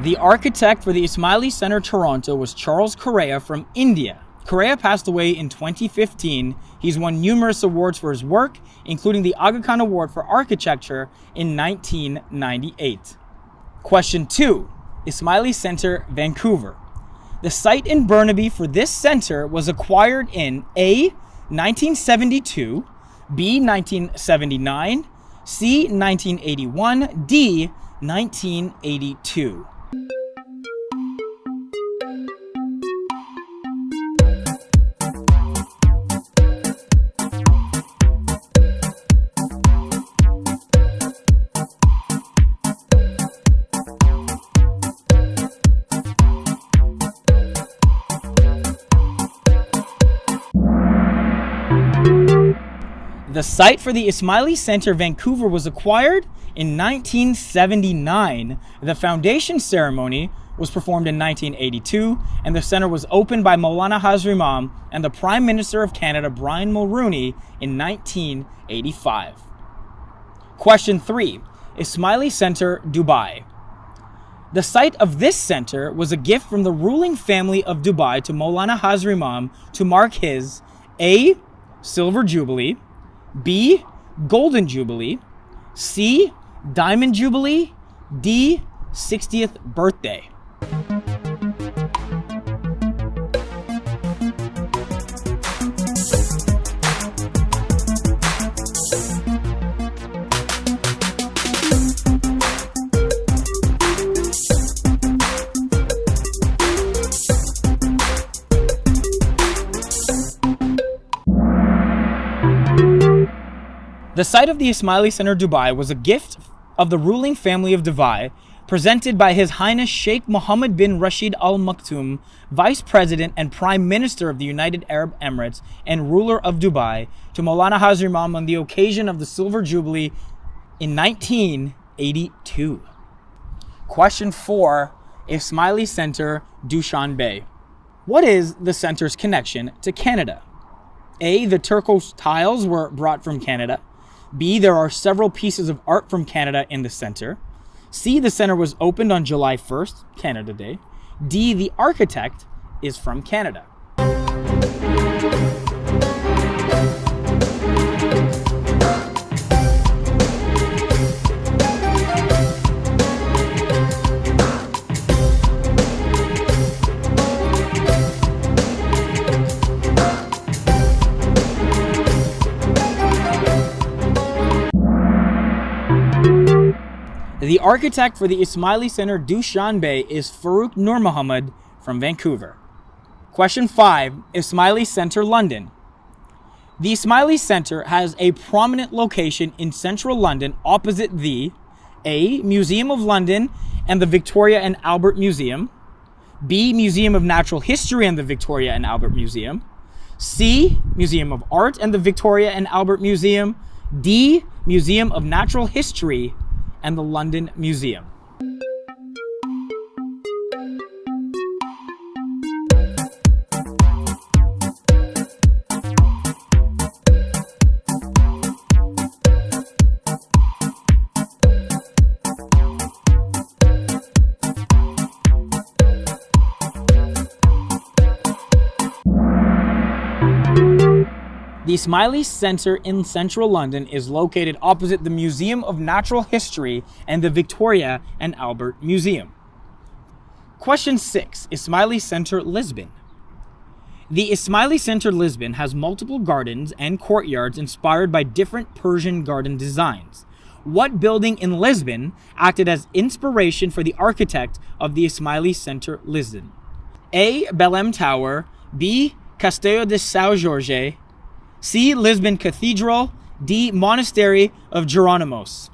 The architect for the Ismaili Center, Toronto was Charles Correa from India. Correa passed away in 2015. He's won numerous awards for his work, including the Aga Khan Award for Architecture in 1998. Question 2. Ismaili Center, Vancouver. The site in Burnaby for this center was acquired in A, 1972, B, 1979, C, 1981, D, 1982. The site for the Ismaili Center, Vancouver was acquired in 1979. The foundation ceremony was performed in 1982, and the center was opened by Maulana Hazar Imam and the Prime Minister of Canada, Brian Mulroney, in 1985. Question 3. Ismaili Center, Dubai. The site of this center was a gift from the ruling family of Dubai to Maulana Hazar Imam to mark his A, Silver Jubilee, B, Golden Jubilee, C, Diamond Jubilee, D, 60th birthday. The site of the Ismaili Center, Dubai was a gift of the ruling family of Dubai, presented by His Highness Sheikh Mohammed bin Rashid Al Maktoum, Vice President and Prime Minister of the United Arab Emirates and ruler of Dubai, to Maulana Hazar Imam on the occasion of the Silver Jubilee in 1982. Question 4. Ismaili Center, Dushanbe. What is the center's connection to Canada? A. The turquoise tiles were brought from Canada. B. There are several pieces of art from Canada in the center. C. The center was opened on July 1st, Canada Day. D. The architect is from Canada. The architect for the Ismaili Center Dushanbe is Farooq Nur Muhammad from Vancouver. Question 5, Ismaili Center London. The Ismaili Center has a prominent location in central London opposite the A. Museum of London and the Victoria and Albert Museum, B. Museum of Natural History and the Victoria and Albert Museum, C. Museum of Art and the Victoria and Albert Museum, D. Museum of Natural History and the London Museum. The Ismaili Center in central London is located opposite the Museum of Natural History and the Victoria and Albert Museum. Question 6, Ismaili Center Lisbon. The Ismaili Center Lisbon has multiple gardens and courtyards inspired by different Persian garden designs. What building in Lisbon acted as inspiration for the architect of the Ismaili Center Lisbon? A. Belém Tower, B. Castelo de São Jorge, C. Lisbon Cathedral, D. Monastery of Jerónimos.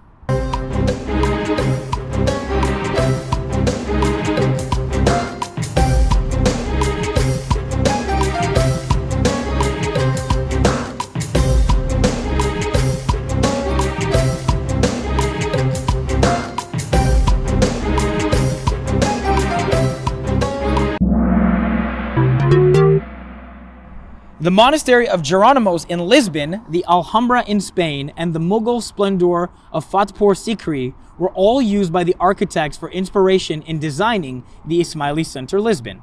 The Monastery of Jerónimos in Lisbon, the Alhambra in Spain, and the Mughal splendor of Fatehpur Sikri were all used by the architects for inspiration in designing the Ismaili Center Lisbon.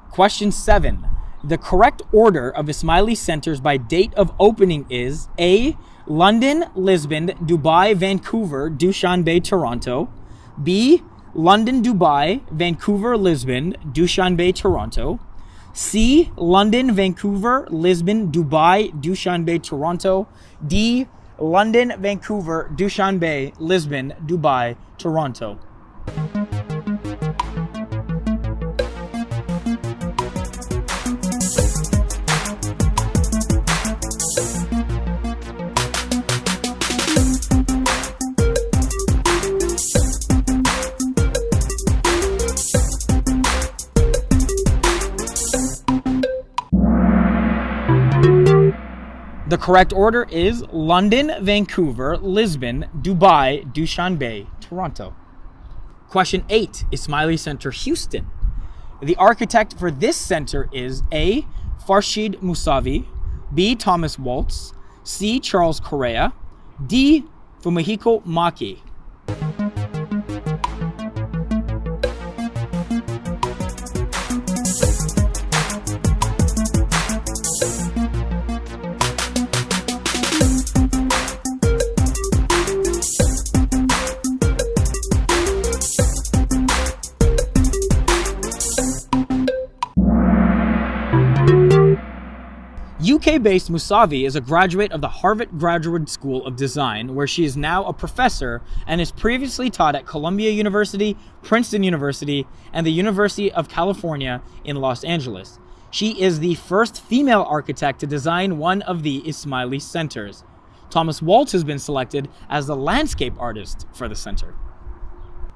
Question 7. The correct order of Ismaili centers by date of opening is A. London, Lisbon, Dubai, Vancouver, Dushanbe, Toronto, B. London, Dubai, Vancouver, Lisbon, Dushanbe, Toronto, C. London, Vancouver, Lisbon, Dubai, Dushanbe, Toronto, D. London, Vancouver, Dushanbe, Lisbon, Dubai, Toronto. The correct order is London, Vancouver, Lisbon, Dubai, Dushanbe, Toronto. Question 8, Ismaili Center Houston. The architect for this center is A. Farshid Musavi, B. Thomas Waltz, C. Charles Correa, D. Fumihiko Maki. UK-based Musavi is a graduate of the Harvard Graduate School of Design, where she is now a professor and has previously taught at Columbia University, Princeton University, and the University of California in Los Angeles. She is the first female architect to design one of the Ismaili centers. Thomas Waltz has been selected as the landscape artist for the center.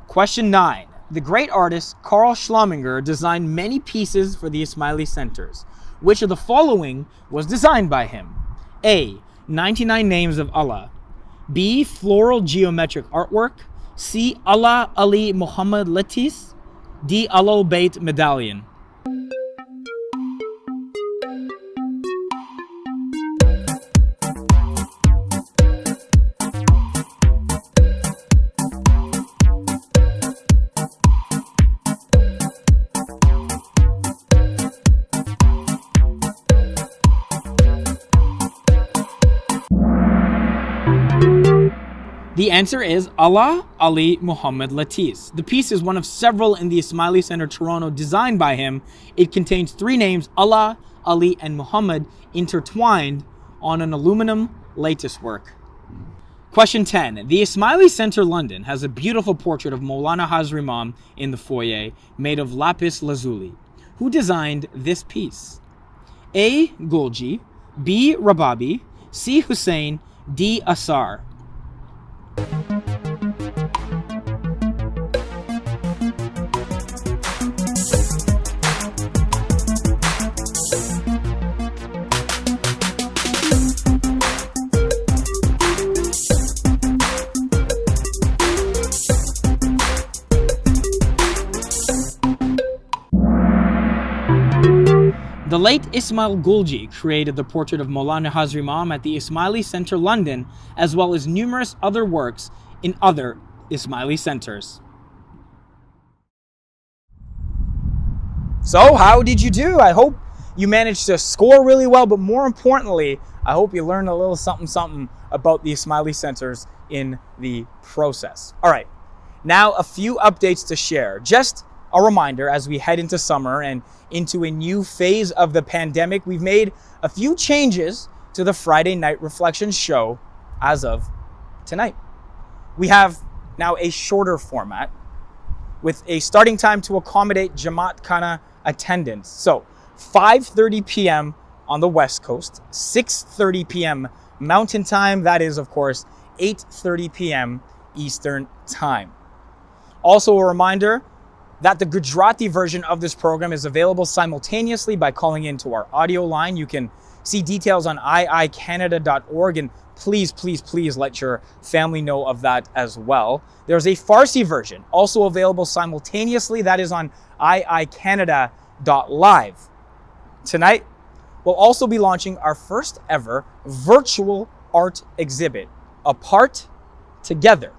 Question 9. The great artist Karl Schlaminger designed many pieces for the Ismaili centers. Which of the following was designed by him? A. 99 Names of Allah, B. Floral geometric artwork, C. Allah Ali Muhammad Latis, D. Alal Bayt medallion. The answer is Allah Ali Muhammad Latis. The piece is one of several in the Ismaili Center Toronto designed by him. It contains 3 names, Allah, Ali, and Muhammad, intertwined on an aluminum lattice work. Question 10. The Ismaili Center London has a beautiful portrait of Maulana Hazri Imam in the foyer made of lapis lazuli. Who designed this piece? A. Golgi, B. Rababi, C. Hussein, D. Asar. The late Ismail Golgi created the portrait of Maulana Hazri Imam at the Ismaili Center London, as well as numerous other works in other Ismaili centers. So, how did you do? I hope you managed to score really well, but more importantly, I hope you learned a little something about the Ismaili centers in the process. All right, now a few updates to share. Just a reminder, as we head into summer and into a new phase of the pandemic, we've made a few changes to the Friday Night Reflections show as of tonight. We have now a shorter format with a starting time to accommodate Jamaat Khana attendance. So 5:30 p.m. on the West Coast, 6:30 p.m. Mountain Time. That is, of course, 8:30 p.m. Eastern Time. Also a reminder that the Gujarati version of this program is available simultaneously by calling into our audio line. You can see details on iicanada.org, and please let your family know of that as well. There's a Farsi version also available simultaneously. That is on iicanada.live. Tonight, we'll also be launching our first ever virtual art exhibit, Apart Together.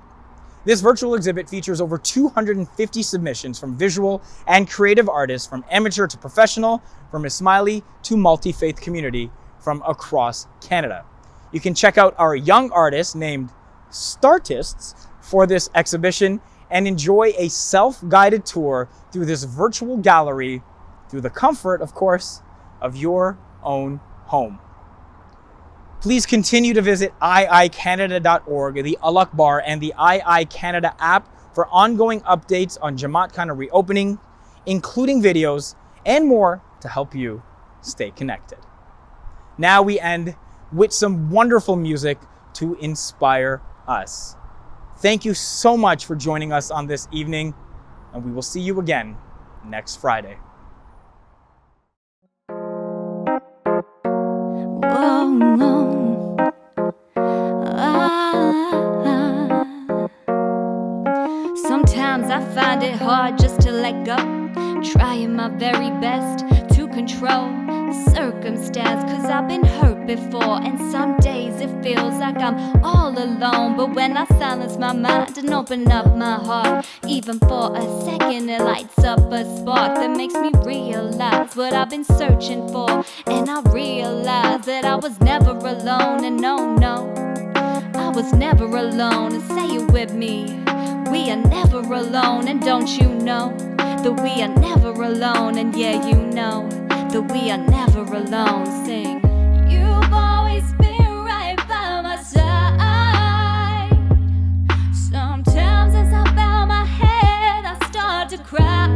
This virtual exhibit features over 250 submissions from visual and creative artists, from amateur to professional, from Ismaili to multi-faith community from across Canada. You can check out our young artists named Startists for this exhibition and enjoy a self-guided tour through this virtual gallery through the comfort, of course, of your own home. Please continue to visit iicanada.org, the Al Akbar, and the iiCanada app for ongoing updates on Jamaat Khana reopening, including videos and more to help you stay connected. Now we end with some wonderful music to inspire us. Thank you so much for joining us on this evening, and we will see you again next Friday. Sometimes I find it hard just to let go, trying my very best to control circumstance, cause I've been hurt before, and some days it feels like I'm all alone. But when I silence my mind and open up my heart, even for a second, it lights up a spark that makes me realize what I've been searching for. And I realize that I was never alone, and no, I was never alone. And say it with me, we are never alone. And don't you know that we are never alone? And yeah, you know that we are never alone. Sing. You've always been right by my side. Sometimes as I bow my head, I start to cry,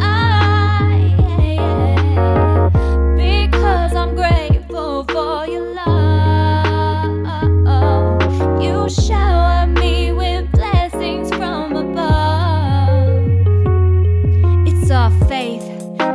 because I'm grateful for your love. You shower me with blessings from above. It's our faith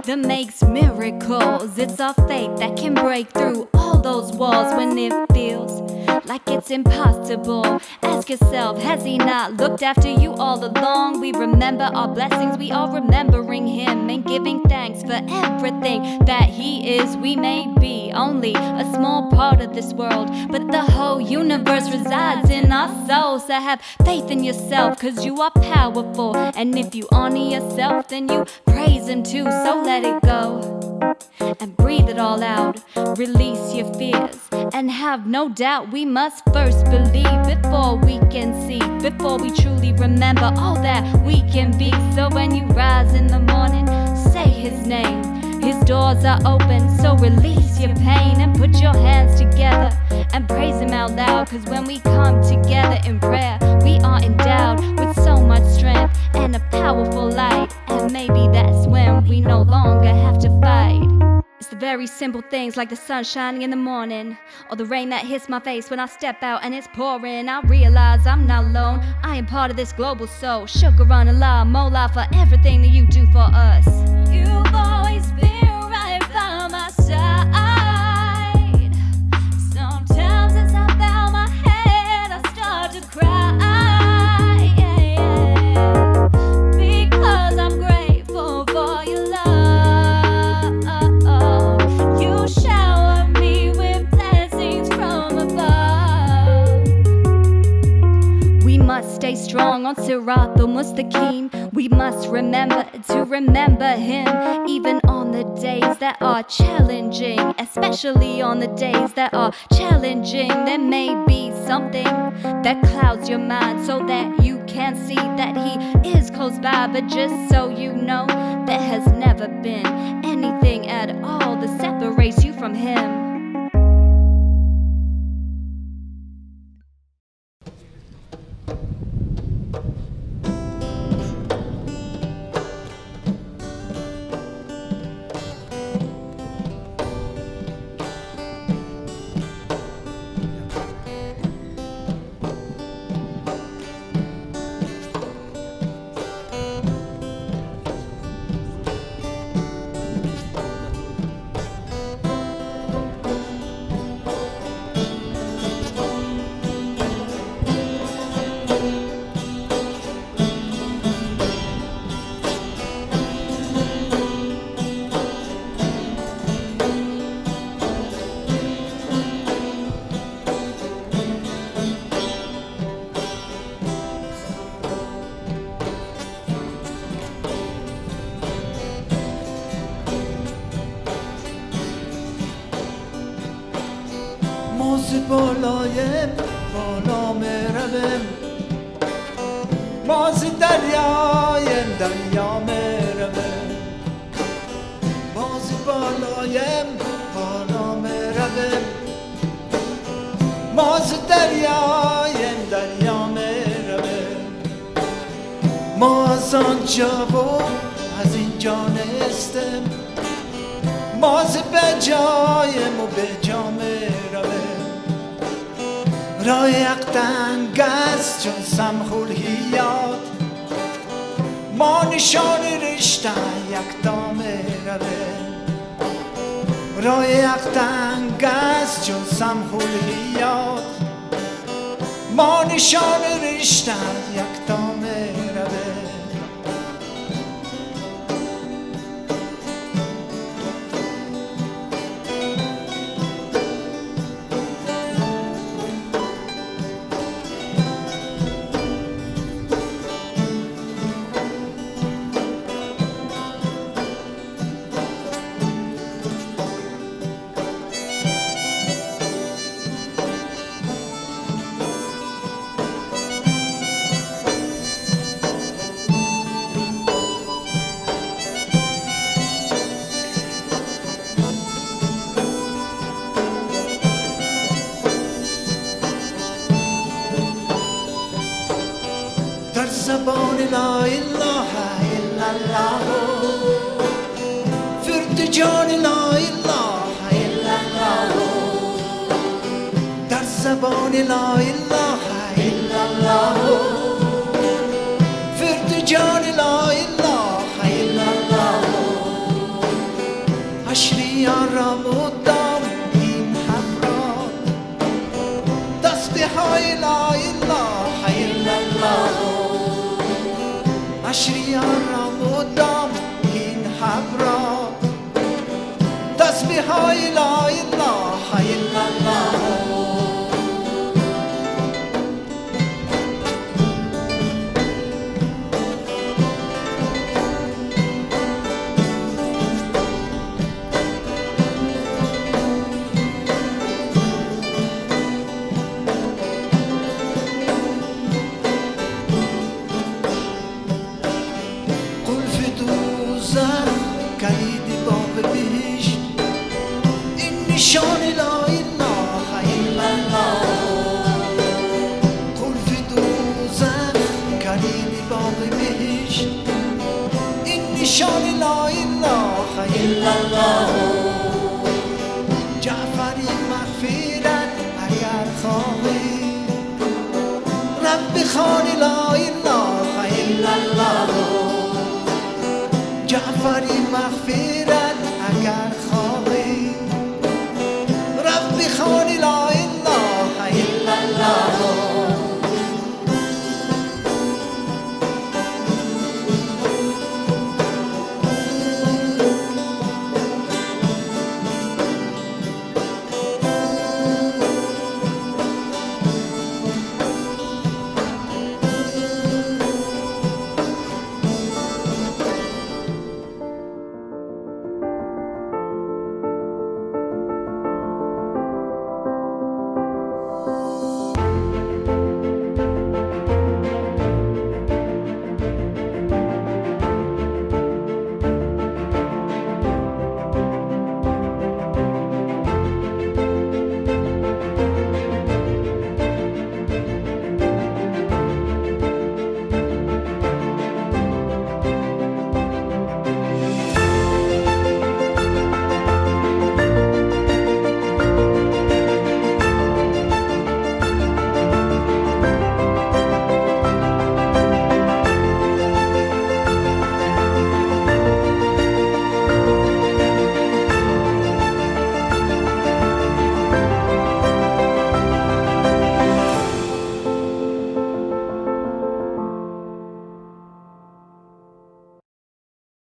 that makes miracles. It's our faith that can break through all those walls when it feels like it's impossible. Ask yourself, has he not looked after you all along? We remember our blessings, we are remembering him and giving thanks for everything that he is. We may be only a small part of this world, but the whole universe resides in our souls. So have faith in yourself, cause you are powerful. And if you honor yourself, then you praise him too. So let it go and breathe it all out. Release your fears and have no doubt. We must first believe before we can see, before we truly remember all that we can be. So when you rise in the morning, say his name. His doors are open, so release your pain and put your hands together and praise Him out loud. Cause when we come together in prayer, we are endowed with so much strength and a powerful light. And maybe that's when we no longer have to fight. It's the very simple things like the sun shining in the morning, or the rain that hits my face when I step out and it's pouring. I realize I'm not alone, I am part of this global soul. Shukran Allah, Mola for everything that you do for us. You've always been right by my side. Sometimes as I bow my head, I start to cry. Because I'm grateful for your love. You shower me with blessings from above. We must stay strong on Sirat al-Mustaqim. We must remember to remember Him, even on the days that are challenging. Especially on the days that are challenging, there may be something that clouds your mind so that you can't see that He is close by. But just so you know, there has never been anything at all that separates you from Him. موز بالایم بالا میروم موز دریایم دریا میروم موز بالایم بالا میروم موز دریایم دریا میروم ما از آنجا و از اینجا نیستم موز به جایم و به جا میروم راه یک تنگ است چون سمخول هیات ما نشان رشته یک تا میرویم راه یک تنگ است چون سمخول هیات ما نشان رشته یک تا میرویم زبان لا اله الا الله فرد جان لا اله الا الله در زبان لا اله الا الله فرد جان لا اله الا الله اشریان را مدام این حفرات تسبیح های لا اله الا الله اشریان را مدام این حبرات تسبیح های لا اله الا الله نشان لا اله الا الله جعفری مغفرت اگر خواهی رب خوان لا اله الا الله جعفری مغفرت اگر خواهی رب خوان لا